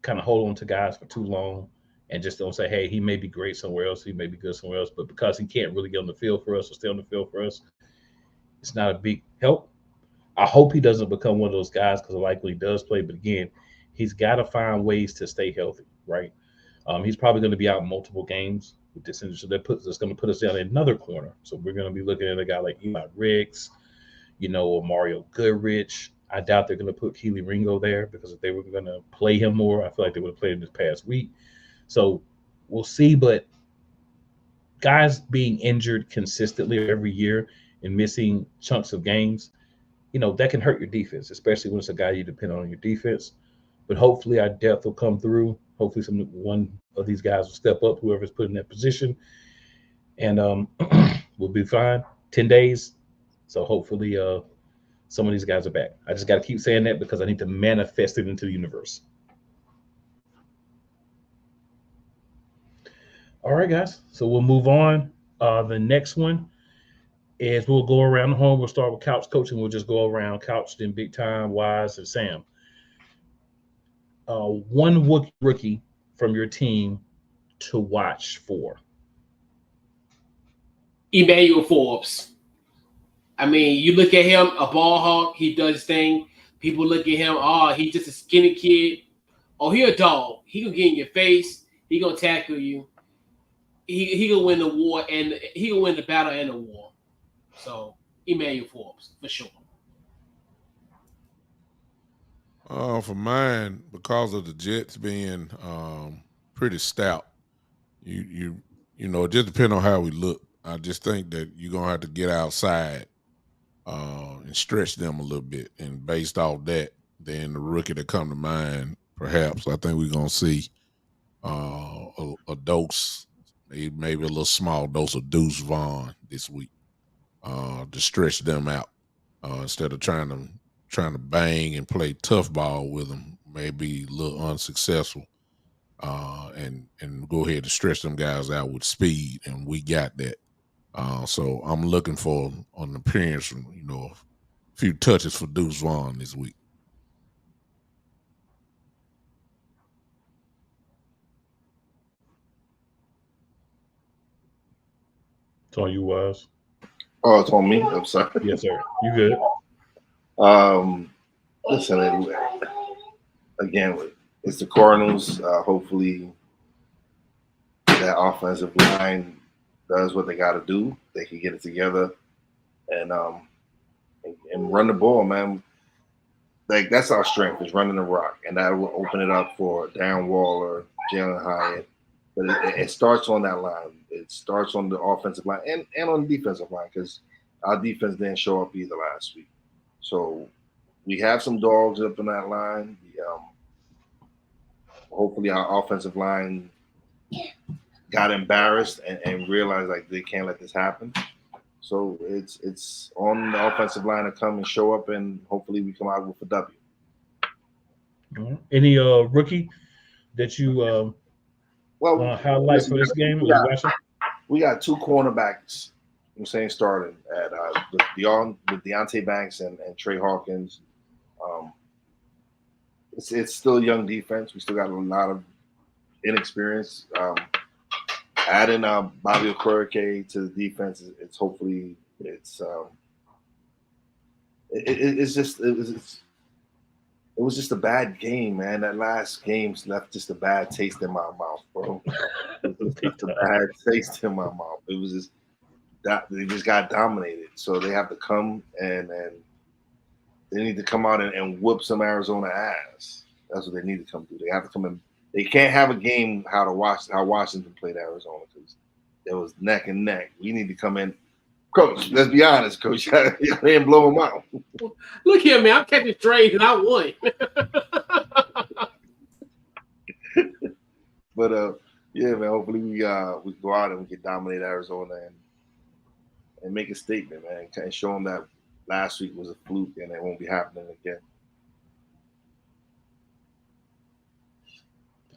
kind of hold on to guys for too long and just don't say, hey, he may be great somewhere else, he may be good somewhere else, but because he can't really get on the field for us or stay on the field for us, it's not a big help. I hope he doesn't become one of those guys because I like when he does play, but again, he's got to find ways to stay healthy, right? He's probably going to be out multiple games with this injury, so that's going to put us down in another corner. So we're going to be looking at a guy like Eli Riggs, or Mario Goodrich. I doubt they're going to put Keely Ringo there because if they were going to play him more, I feel like they would have played him this past week. So we'll see. But guys being injured consistently every year and missing chunks of games, that can hurt your defense, especially when it's a guy you depend on your defense. But hopefully our depth will come through. Hopefully one of these guys will step up, whoever's put in that position, and we'll be fine. 10 days. So hopefully some of these guys are back. I just got to keep saying that because I need to manifest it into the universe. All right, guys. So we'll move on. The next one is we'll go around the horn. We'll start with Couch Coach, and we'll just go around Couch, then Big Time, Wise, and Sam. One rookie from your team to watch for. Emmanuel Forbes. I mean, you look at him, a ball hawk, he does his thing. People look at him, he's just a skinny kid. Oh, he a dog. He gonna get in your face. He gonna tackle you. He gonna win the war, and he gonna win the battle and the war. So, Emmanuel Forbes, for sure. For mine, because of the Jets being pretty stout, it just depends on how we look. I just think that you're gonna have to get outside and stretch them a little bit, and based off that, then the rookie that come to mind, perhaps I think we're gonna see a dose, maybe a little small dose of Deuce Vaughn this week to stretch them out instead of trying to bang and play tough ball with them, maybe a little unsuccessful, and go ahead and stretch them guys out with speed, and we got that. So I'm looking for an appearance, a few touches for Deuce Vaughn this week. It's on you, Wise. Oh, it's on me. I'm sorry. Yes, sir. You good? Listen, again, it's the Cardinals. Hopefully, that offensive line does what they got to do. They can get it together and run the ball, man. Like, that's our strength, is running the rock, and that will open it up for Dan Waller, Jalen Hyatt. But it starts on that line. It starts on the offensive line and on the defensive line, because our defense didn't show up either last week. So we have some dogs up in that line. Hopefully our offensive line got embarrassed and realized like they can't let this happen. So it's on the offensive line to come and show up, and hopefully we come out with a W. Any rookie that you highlight for this game? We got two cornerbacks, I'm saying, starting at with Deontay Banks and Trey Hawkins. It's still a young defense. We still got a lot of inexperience. Adding Bobby Okereke to the defense, it's it was just a bad game, man. That last game left just a bad taste in my mouth, bro. It just left a bad taste in my mouth. It was just that they just got dominated. So they have to come and they need to come out and whoop some Arizona ass. That's what they need to come do. They have to come in. They can't have a game how Washington played Arizona because it was neck and neck. We need to come in. Coach, let's be honest, Coach. You didn't blow them out. Look here, man. I'm catching trades and I won. But yeah, man. Hopefully we go out and we can dominate Arizona and make a statement, man, and show them that last week was a fluke and it won't be happening again.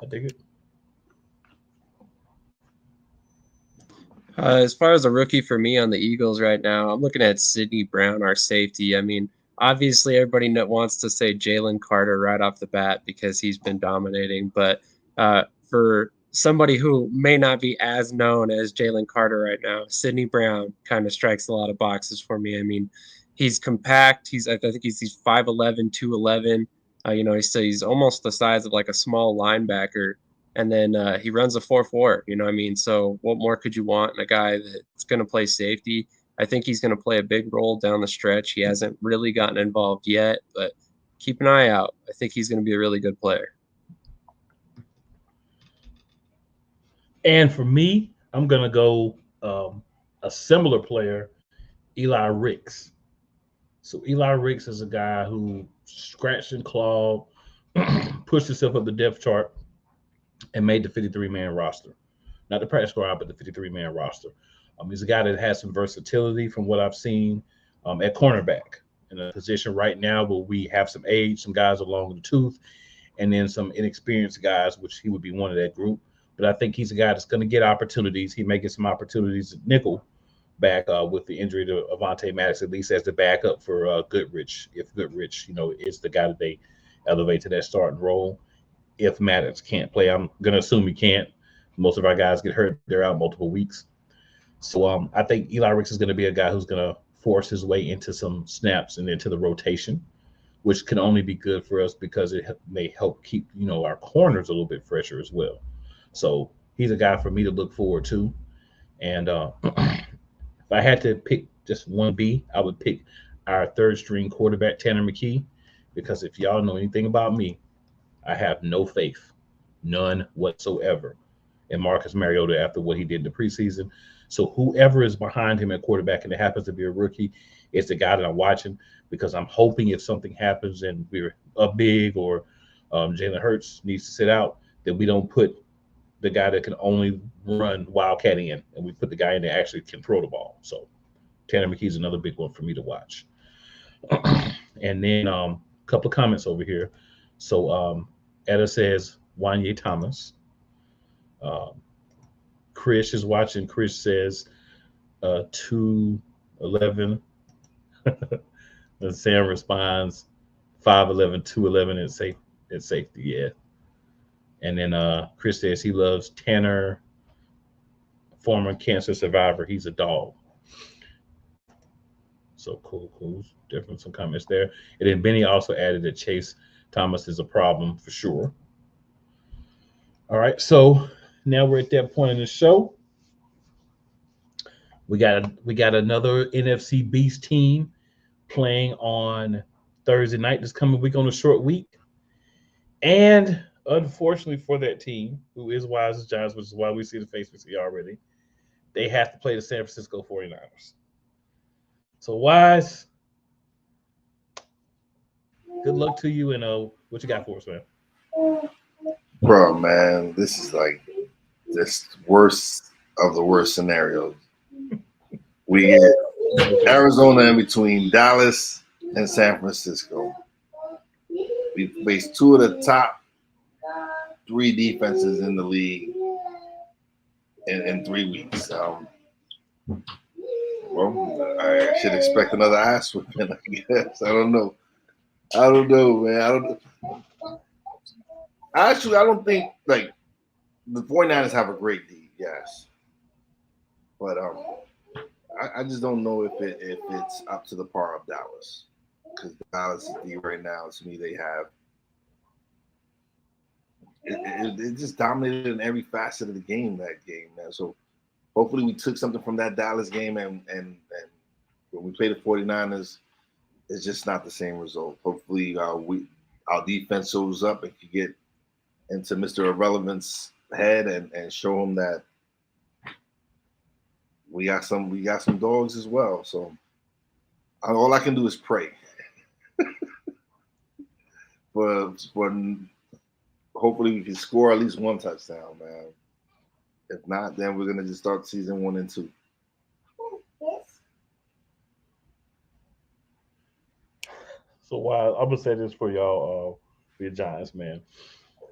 I dig it. As far as a rookie for me on the Eagles right now, I'm looking at Sidney Brown, our safety. I mean, obviously everybody wants to say Jalen Carter right off the bat because he's been dominating. But for somebody who may not be as known as Jalen Carter right now, Sidney Brown kind of strikes a lot of boxes for me. I mean, he's compact. I think he's 5'11", 211. He's almost the size of like a small linebacker. And then he runs a 4.4, you know what I mean? So what more could you want in a guy that's going to play safety? I think he's going to play a big role down the stretch. He hasn't really gotten involved yet, but keep an eye out. I think he's going to be a really good player. And for me, I'm going to go a similar player, Eli Ricks. So Eli Ricks is a guy who scratched and clawed, pushed himself up the depth chart, and made the 53-man roster. Not the practice squad, but the 53-man roster. He's a guy that has some versatility from what I've seen at cornerback, in a position right now where we have some age, some guys along the tooth, and then some inexperienced guys, which he would be one of that group. But I think he's a guy that's going to get opportunities. He may get some opportunities at nickel back with the injury to Avonte Maddox, at least as the backup for Goodrich. If Goodrich, is the guy that they elevate to that starting role. If Maddox can't play, I'm going to assume he can't. Most of our guys get hurt. They're out multiple weeks. So I think Eli Ricks is going to be a guy who's going to force his way into some snaps and into the rotation, which can only be good for us because it may help keep, our corners a little bit fresher as well. So he's a guy for me to look forward to. And if I had to pick just one B, I would pick our third string quarterback, Tanner McKee, because if y'all know anything about me, I have no faith, none whatsoever, in Marcus Mariota after what he did in the preseason. So whoever is behind him at quarterback, and it happens to be a rookie, is the guy that I'm watching, because I'm hoping if something happens and we're up big or Jalen Hurts needs to sit out, that we don't put the guy that can only run wildcat in, and we put the guy in that actually can throw the ball. So Tanner McKee is another big one for me to watch. And then a couple of comments over here. So Etta says Wanye Thomas. Chris is watching. Chris says 211. And Sam responds 5'11", 211 at safety. Yeah. And then Chris says he loves Tanner, former cancer survivor. He's a dog. So cool. Definitely some comments there. And then Benny also added that Chase Thomas is a problem for sure. All right, so now we're at that point in the show. We got another NFC Beast team playing on Thursday night this coming week on a short week. And unfortunately for that team, who is wise as Giants, which is why we see the face we see already, they have to play the San Francisco 49ers. So Wise, good luck to you, and what you got for us, man? Bro, man, this is like this worst of the worst scenarios. We get Arizona in between Dallas and San Francisco. We face two of the top 3 defenses in the league in 3 weeks. Well, I should expect another ass whipping, I guess. I don't know, man. Actually, I don't think like the 49ers have a great D, yes. But I just don't know if it's up to the par of Dallas. because Dallas D right now, to me, they have it just dominated in every facet of the game, that game, man. So hopefully we took something from that Dallas game, and when we play the 49ers, it's just not the same result. Hopefully our defense shows up and can get into Mr. Irrelevant's head and show him that we got some dogs as well. So all I can do is pray for hopefully we can score at least one touchdown, man. If not, then we're gonna just start season 1 and 2. So while I'm gonna say this for y'all, for your Giants, man,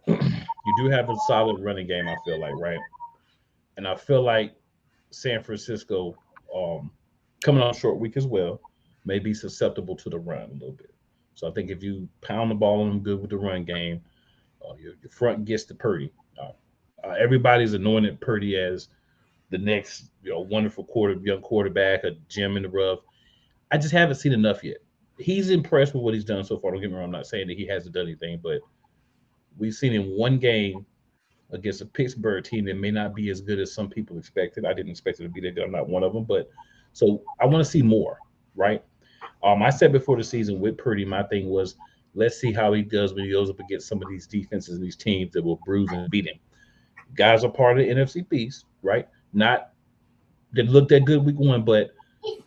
you do have a solid running game. I feel like, right, and I feel like San Francisco, coming on a short week as well, may be susceptible to the run a little bit. So I think if you pound the ball on them good with the run game, your front gets to Purdy. Everybody's anointed Purdy as the next, wonderful young quarterback, a gem in the rough. I just haven't seen enough yet. He's impressed with what he's done so far. Don't get me wrong. I'm not saying that he hasn't done anything, but we've seen him one game against a Pittsburgh team that may not be as good as some people expected. I didn't expect it to be that good. I'm not one of them, but so I want to see more, right? I said before the season with Purdy, my thing was, let's see how he does when he goes up against some of these defenses and these teams that will bruise and beat him. Guys are part of the NFC Beast, right? Not that looked that good week 1, but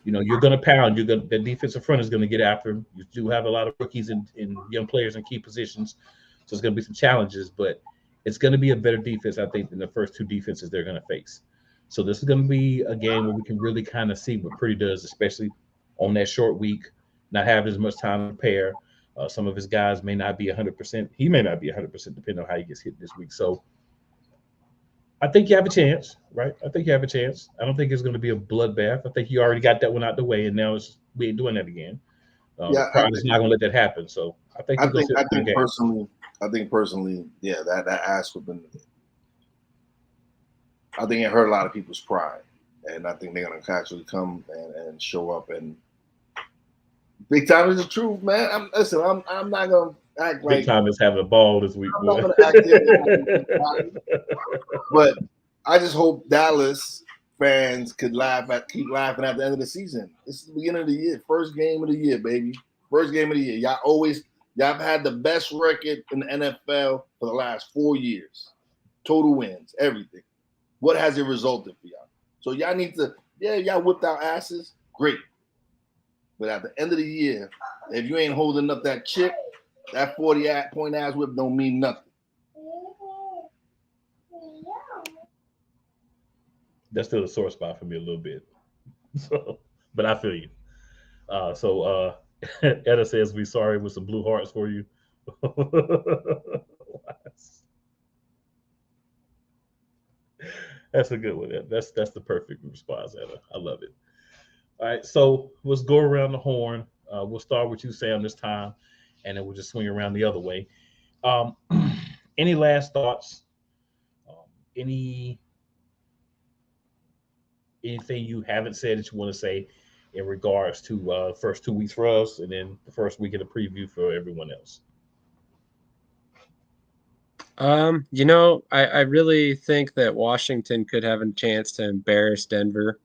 you're going to pound. The defensive front is going to get after him. You do have a lot of rookies and young players in key positions, so it's going to be some challenges. But it's going to be a better defense, I think, than the first 2 defenses they're going to face. So this is going to be a game where we can really kind of see what Purdy does, especially on that short week, not having as much time to prepare. Some of his guys may not be 100%. He may not be 100% depending on how he gets hit this week. So I think you have a chance, right? I think you have a chance. I don't think it's going to be a bloodbath. I think you already got that one out the way, and now we ain't doing that again. The crowd is not going to let that happen. So I think personally, yeah, that ass would have been. I think it hurt a lot of people's pride, and I think they're going to actually come and show up. And big time is the truth, man. I'm not going to act like big time is having a ball this week. I'm not going to act but I just hope Dallas fans could keep laughing at the end of the season. This is the beginning of the year, first game of the year, baby. First game of the year. Y'all have had the best record in the NFL for the last 4 years. Total wins, everything. What has it resulted for y'all? So y'all need to, y'all whipped out asses, great. But at the end of the year, if you ain't holding up that chip, that 40-point ass whip don't mean nothing. That's still a sore spot for me a little bit. So, but I feel you. Etta says we sorry with some blue hearts for you. That's a good one. That's the perfect response, Etta. I love it. All right, so let's go around the horn. We'll start with you, Sam, this time, and then we'll just swing around the other way. Any last thoughts? Anything you haven't said that you want to say in regards to the first 2 weeks for us, and then the first week of the preview for everyone else? I really think that Washington could have a chance to embarrass Denver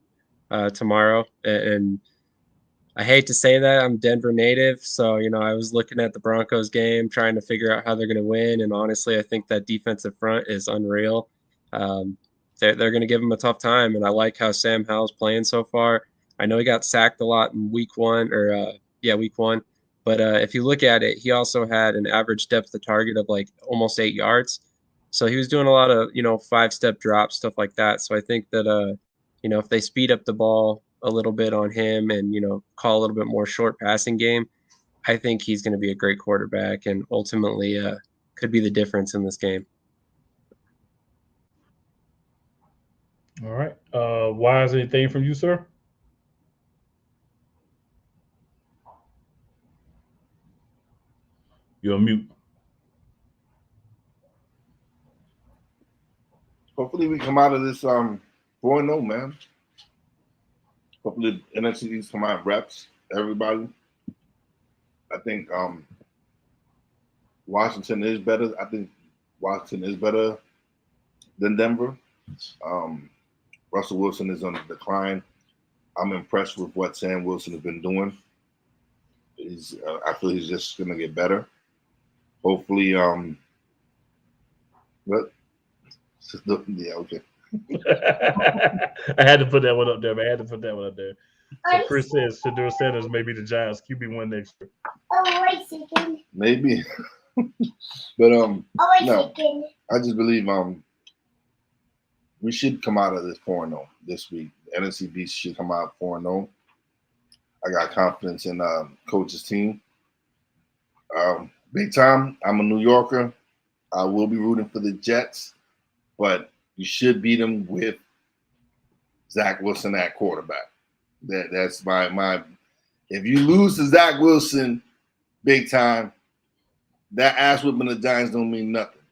tomorrow. And I hate to say that, I'm Denver native. So, I was looking at the Broncos game, trying to figure out how they're going to win. And honestly, I think that defensive front is unreal. They're going to give him a tough time. And I like how Sam Howell's playing so far. I know he got sacked a lot in week 1 week 1. But if you look at it, he also had an average depth of target of like almost 8 yards. So he was doing a lot of, 5-step drops, stuff like that. So I think that, if they speed up the ball a little bit on him and, call a little bit more short passing game, I think he's going to be a great quarterback and ultimately could be the difference in this game. All right. Wise, anything from you, sir? You're on mute. Hopefully we come out of this 4-0, man. Hopefully the NFC East come out reps, everybody. I think Washington is better. I think Washington is better than Denver. Um, Russell Wilson is on the decline. I'm impressed with what Sam Wilson has been doing. I feel he's just gonna get better. Hopefully, but yeah, okay. I had to put that one up there. Man. I had to put that one up there. So Chris says Shedeur Sanders may be the Giants QB1 next year. Oh, wait a second. Maybe, but Oh, wait a no. second. I just believe we should come out of this 4-0 this week. The NFC Beast should come out 4-0. I got confidence in coach's team. Big time. I'm a New Yorker. I will be rooting for the Jets, but you should beat them with Zach Wilson at quarterback. That's my. If you lose to Zach Wilson, big time, that ass whipping the Giants don't mean nothing.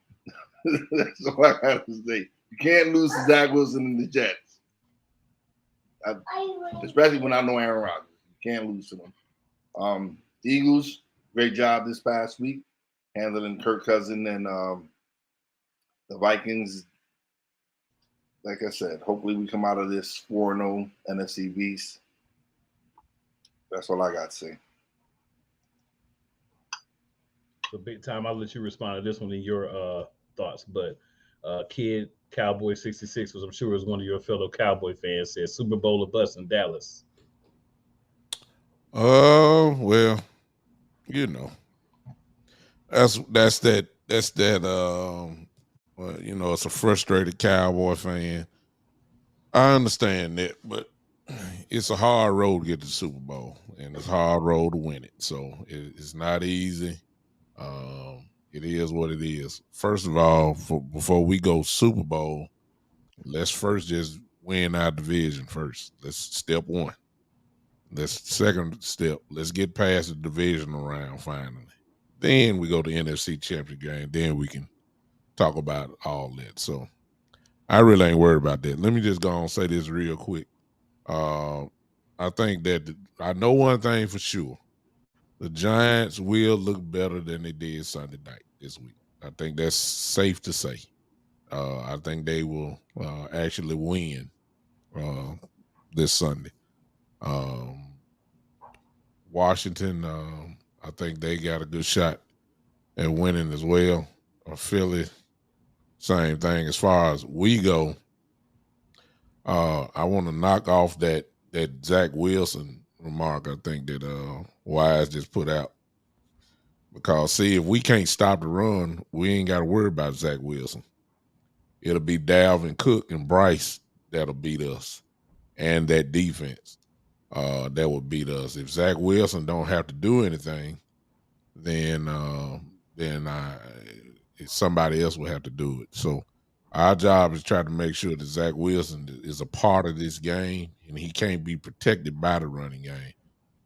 That's all I have to say. You can't lose to Zach Wilson and the Jets, especially when I know Aaron Rodgers. You can't lose to them. Eagles, great job this past week handling Kirk Cousins and the Vikings. Like I said, hopefully we come out of this 4-0 NFC Beast. That's all I got to say. So big time. I'll let you respond to this one in your thoughts. But Kid Cowboy 66 was, I'm sure, is one of your fellow Cowboy fans, said Super Bowl or bust in Dallas. Oh, well, you know, that's that well, you know, it's a frustrated Cowboy fan. I understand that, but it's a hard road to get to the Super Bowl, and it's a hard road to win it. So it's not easy. It is what it is. First of all, before we go Super Bowl, let's first just win our division first. That's step one. That's the second step. Let's get past the divisional round finally. Then we go to NFC Championship game. Then we can talk about all that. So I really ain't worried about that. Let me just go on and say this real quick. I think that I know one thing for sure. The Giants will look better than they did Sunday night this week. I think that's safe to say. I think they will actually win this Sunday. Washington, I think they got a good shot at winning as well. Philly, same thing. As far as we go, I want to knock off that Zach Wilson remark. I think that Wise just put out, because see, if we can't stop the run, we ain't got to worry about Zach Wilson. It'll be Dalvin Cook and Bryce that'll beat us, and that defense that will beat us. If Zach Wilson don't have to do anything, then somebody else will have to do it. So our job is try to make sure that Zach Wilson is a part of this game, and he can't be protected by the running game.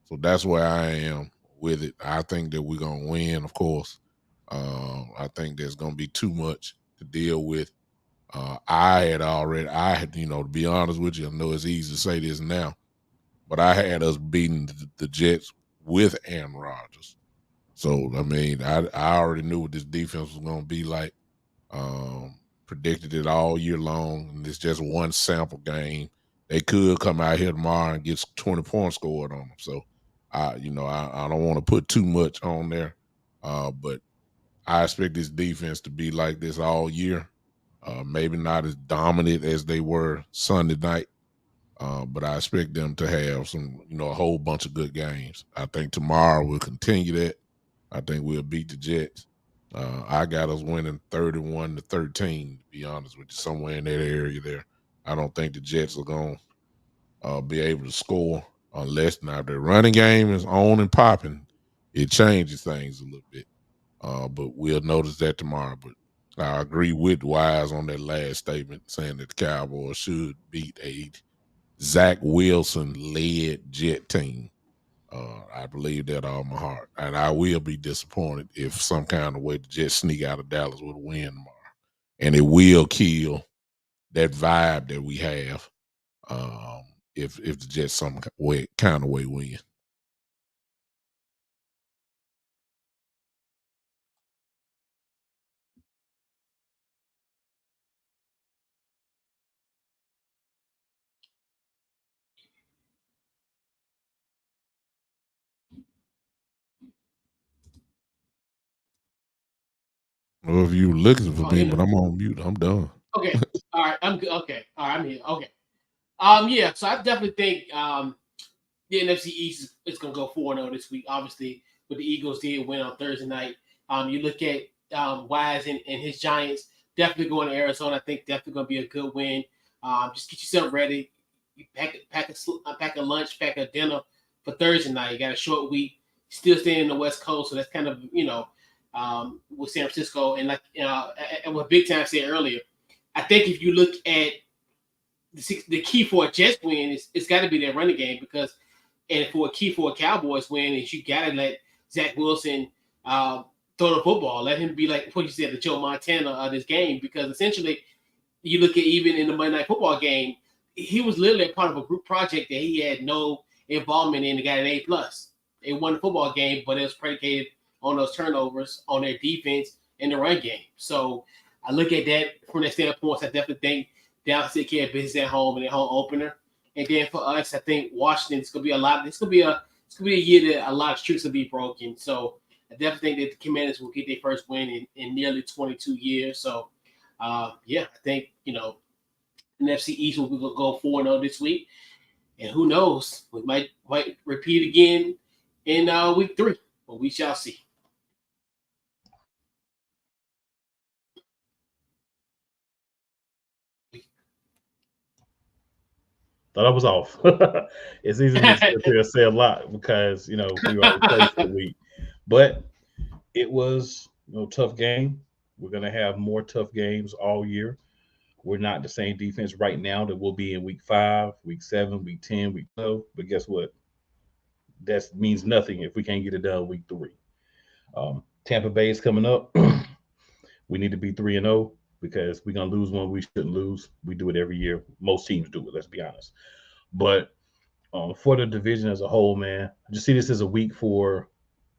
So that's where I am with it. I think that we're gonna win, of course. I think there's gonna be too much to deal with. I had, to be honest with you, I know it's easy to say this now, but I had us beating the Jets with Aaron Rodgers. So, I mean, I already knew what this defense was going to be like. Predicted it all year long, and it's just one sample game. They could come out here tomorrow and get 20 points scored on them. So, I don't want to put too much on there, but I expect this defense to be like this all year. Maybe not as dominant as they were Sunday night, but I expect them to have a whole bunch of good games. I think tomorrow we'll continue that. I think we'll beat the Jets. I got us winning 31-13, to be honest with you, somewhere in that area there. I don't think the Jets are going to be able to score unless now their running game is on and popping. It changes things a little bit. But we'll notice that tomorrow. But I agree with Wise on that last statement, saying that the Cowboys should beat a Zach Wilson-led Jet team. I believe that all my heart. And I will be disappointed if some kind of way the Jets sneak out of Dallas with a win tomorrow. And it will kill that vibe that we have if the Jets some kind of way win. Well, if you looking for Oh, me, you but know. I'm on mute. I'm done. Okay. All right. I'm good. Okay. All right. I'm here. Okay. Yeah. So I definitely think the NFC East is going to go 4-0 this week. Obviously, with the Eagles did win on Thursday night. You look at Wise and his Giants definitely going to Arizona. I think definitely going to be a good win. Just get yourself ready. You pack a lunch, pack a dinner for Thursday night. You got a short week. Still staying in the West Coast, so that's kind of with San Francisco and and what Big Time said earlier. I think if you look at the key for a Jets win is it's got to be their running game because, and for a key for a Cowboys win is you got to let Zach Wilson throw the football. Let him be like what you said, the Joe Montana of this game because essentially you look at even in the Monday Night Football game, he was literally a part of a group project that he had no involvement in. They got an A+. They won the football game, but it was predicated on those turnovers, on their defense, and the run game. So I look at that from that standpoint. I definitely think Dallas take care of business at home in their home opener. And then for us, I think Washington, it's gonna be a lot. It's gonna be a year that a lot of streaks will be broken. So I definitely think that the Commanders will get their first win in nearly 22 years. So I think NFC East will go 4-0 this week, and who knows, we might repeat again in week 3, but we shall see. Thought I was off. It's easy to sit there and say a lot because we already played for the week, but it was tough game. We're gonna have more tough games all year. We're not the same defense right now that we'll be in week 5, week 7, week 10, week 12. But guess what? That means nothing if we can't get it done week 3. Tampa Bay is coming up. We need to be 3-0 because we're gonna lose one we shouldn't lose. We do it every year. Most teams do it. Let's be honest. But for the division as a whole, man, I just see this as a week for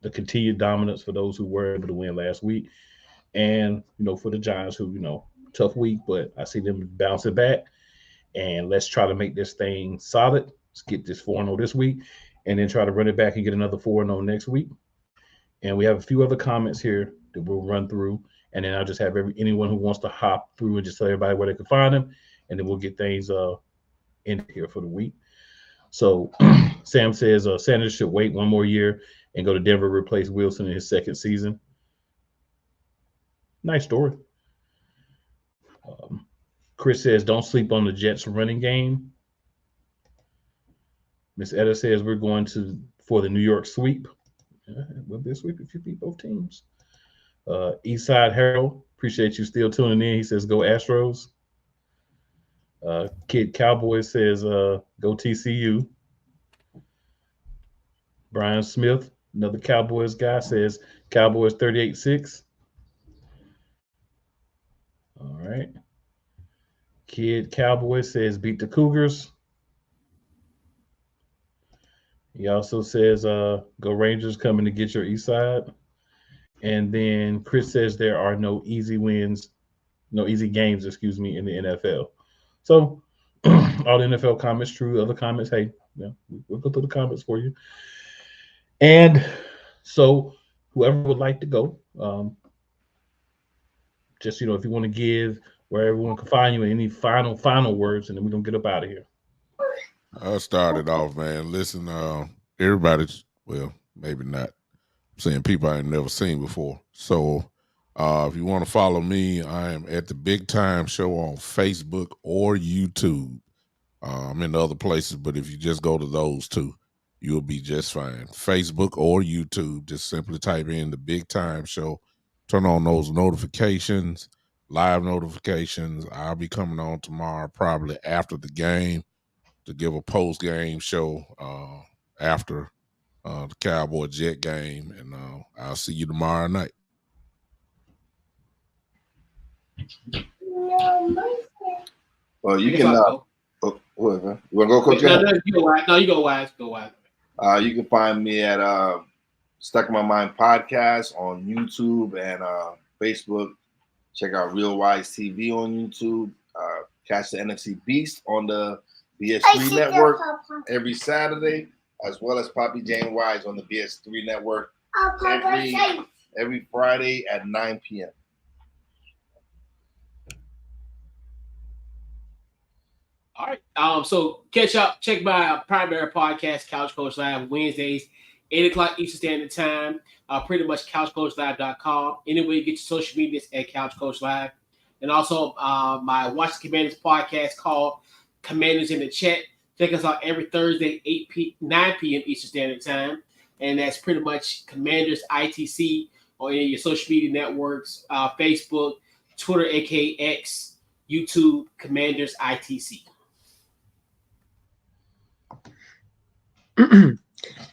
the continued dominance for those who were able to win last week, and for the Giants who tough week, but I see them bouncing back. And let's try to make this thing solid. Let's get this 4-0 this week, and then try to run it back and get another 4-0 next week. And we have a few other comments here that we'll run through, and then I'll just have anyone who wants to hop through and just tell everybody where they can find them, and then we'll get things in here for the week. So Sam says Sanders should wait one more year and go to Denver, replace Wilson in his second season. Nice story. Chris says don't sleep on the Jets running game. Miss Etta says we're going for the New York sweep. Will be a sweep if you beat both teams. Eastside Harold, appreciate you still tuning in. He says go Astros. Kid Cowboys says go TCU. Brian Smith, another Cowboys guy, says Cowboys 38-6. All right. Kid Cowboy says beat the Cougars. He also says go Rangers coming to get your east side. And then Chris says there are no easy games, in the NFL. So all the NFL comments true. Other comments, hey, we'll go through the comments for you. And so whoever would like to go, just if you want to give where everyone can find you and any final words, and then we're gonna get up out of here. I'll start it off, man. Listen, everybody's, well, maybe not. I'm saying people I ain't never seen before. So if you want to follow me, I am at the Big Time Show on Facebook or YouTube. I'm in other places, but if you just go to those two, you'll be just fine. Facebook or YouTube, just simply type in the Big Time Show. Turn on those notifications, live notifications. I'll be coming on tomorrow, probably after the game, to give a post-game show after the Cowboy Jet game, and I'll see you tomorrow night. Well, you can. Whatever. You want to go, Coach? No, you go wise. Go wise. You can find me at Stuck in My Mind podcast on YouTube and Facebook. Check out Real Wise TV on YouTube. Catch the NFC Beast on the BS3 network every Saturday, as well as Poppy Jane Wise on the BS3 network every Friday at 9 p.m. All right. So check my primary podcast, Couch Coach Live, Wednesdays, 8 o'clock Eastern Standard Time. Pretty much couchcoachlive.com. Anyway, you get your social medias at Couch Coach Live. And also my Watch the Commanders podcast called Commanders in the Chat. Check us out every Thursday, 9 p.m. Eastern Standard Time. And that's pretty much Commanders ITC on any of your social media networks, Facebook, Twitter, aka X, YouTube, Commanders ITC.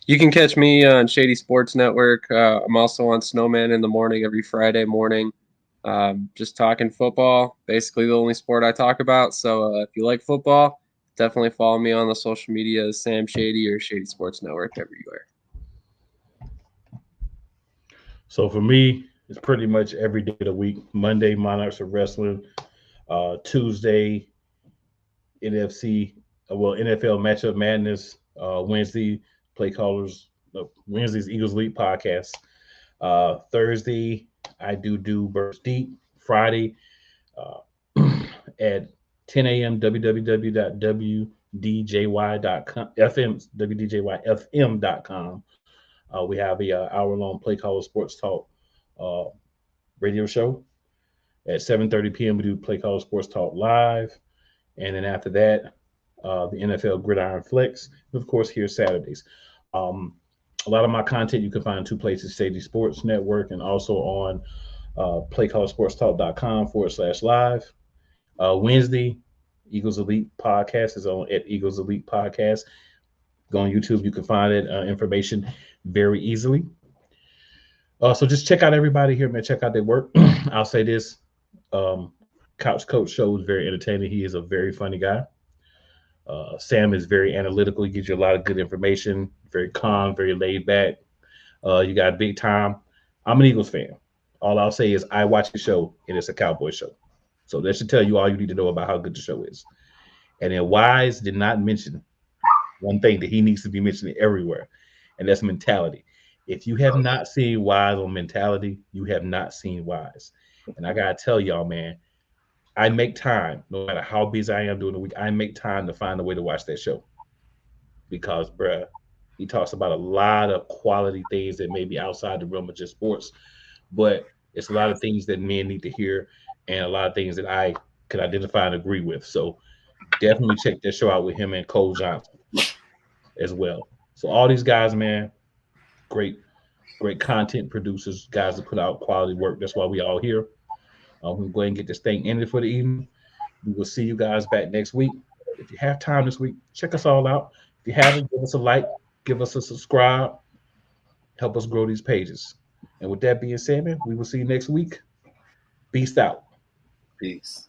You can catch me on Shady Sports Network. I'm also on Snowman in the Morning every Friday morning. Just talking football, basically the only sport I talk about. So if you like football, definitely follow me on the social media, Sam Shady or Shady Sports Network everywhere. So for me, it's pretty much every day of the week. Monday, Monarchs of Wrestling. Tuesday, NFL Matchup Madness. Wednesday, Play Callers. Wednesday's Eagles Elite podcast. Thursday, I do Burst Deep. Friday, at 10 a.m. www.wdjy.com, wdjyfm.com. We have a hour-long Play Caller Sports Talk radio show. At 7:30 p.m., we do Play Caller Sports Talk live. And then after that, the NFL Gridiron Flex. And of course, here Saturdays. A lot of my content you can find in two places, Shady Sports Network and also on playcolorsportstalk.com/live. Wednesday, Eagles Elite Podcast is on at Eagles Elite Podcast. Go on YouTube. You can find it information very easily. So just check out everybody here, man. Check out their work. I'll say this. Couch Coach Show is very entertaining. He is a very funny guy. Sam is very analytical. He gives you a lot of good information. Very calm, very laid back. You got big time. I'm an Eagles fan. All I'll say is I watch the show, and it's a Cowboys show. So that should tell you all you need to know about how good the show is. And then Wise did not mention one thing that he needs to be mentioning everywhere, and that's mentality. If you have not seen Wise on mentality, you have not seen Wise. And I gotta tell y'all, man, I make time, no matter how busy I am during the week, I make time to find a way to watch that show. Because, bruh, he talks about a lot of quality things that may be outside the realm of just sports, but it's a lot of things that men need to hear and a lot of things that I can identify and agree with. So definitely check that show out with him and Cole Johnson as well. So all these guys, man, great content producers, guys that put out quality work. That's why we all here. We'll go ahead and get this thing ended for the evening. We will see you guys back next week. If you have time this week, check us all out. If you haven't, give us a like, give us a subscribe, help us grow these pages. And with that being said, man, we will see you next week. Beast out. Peace.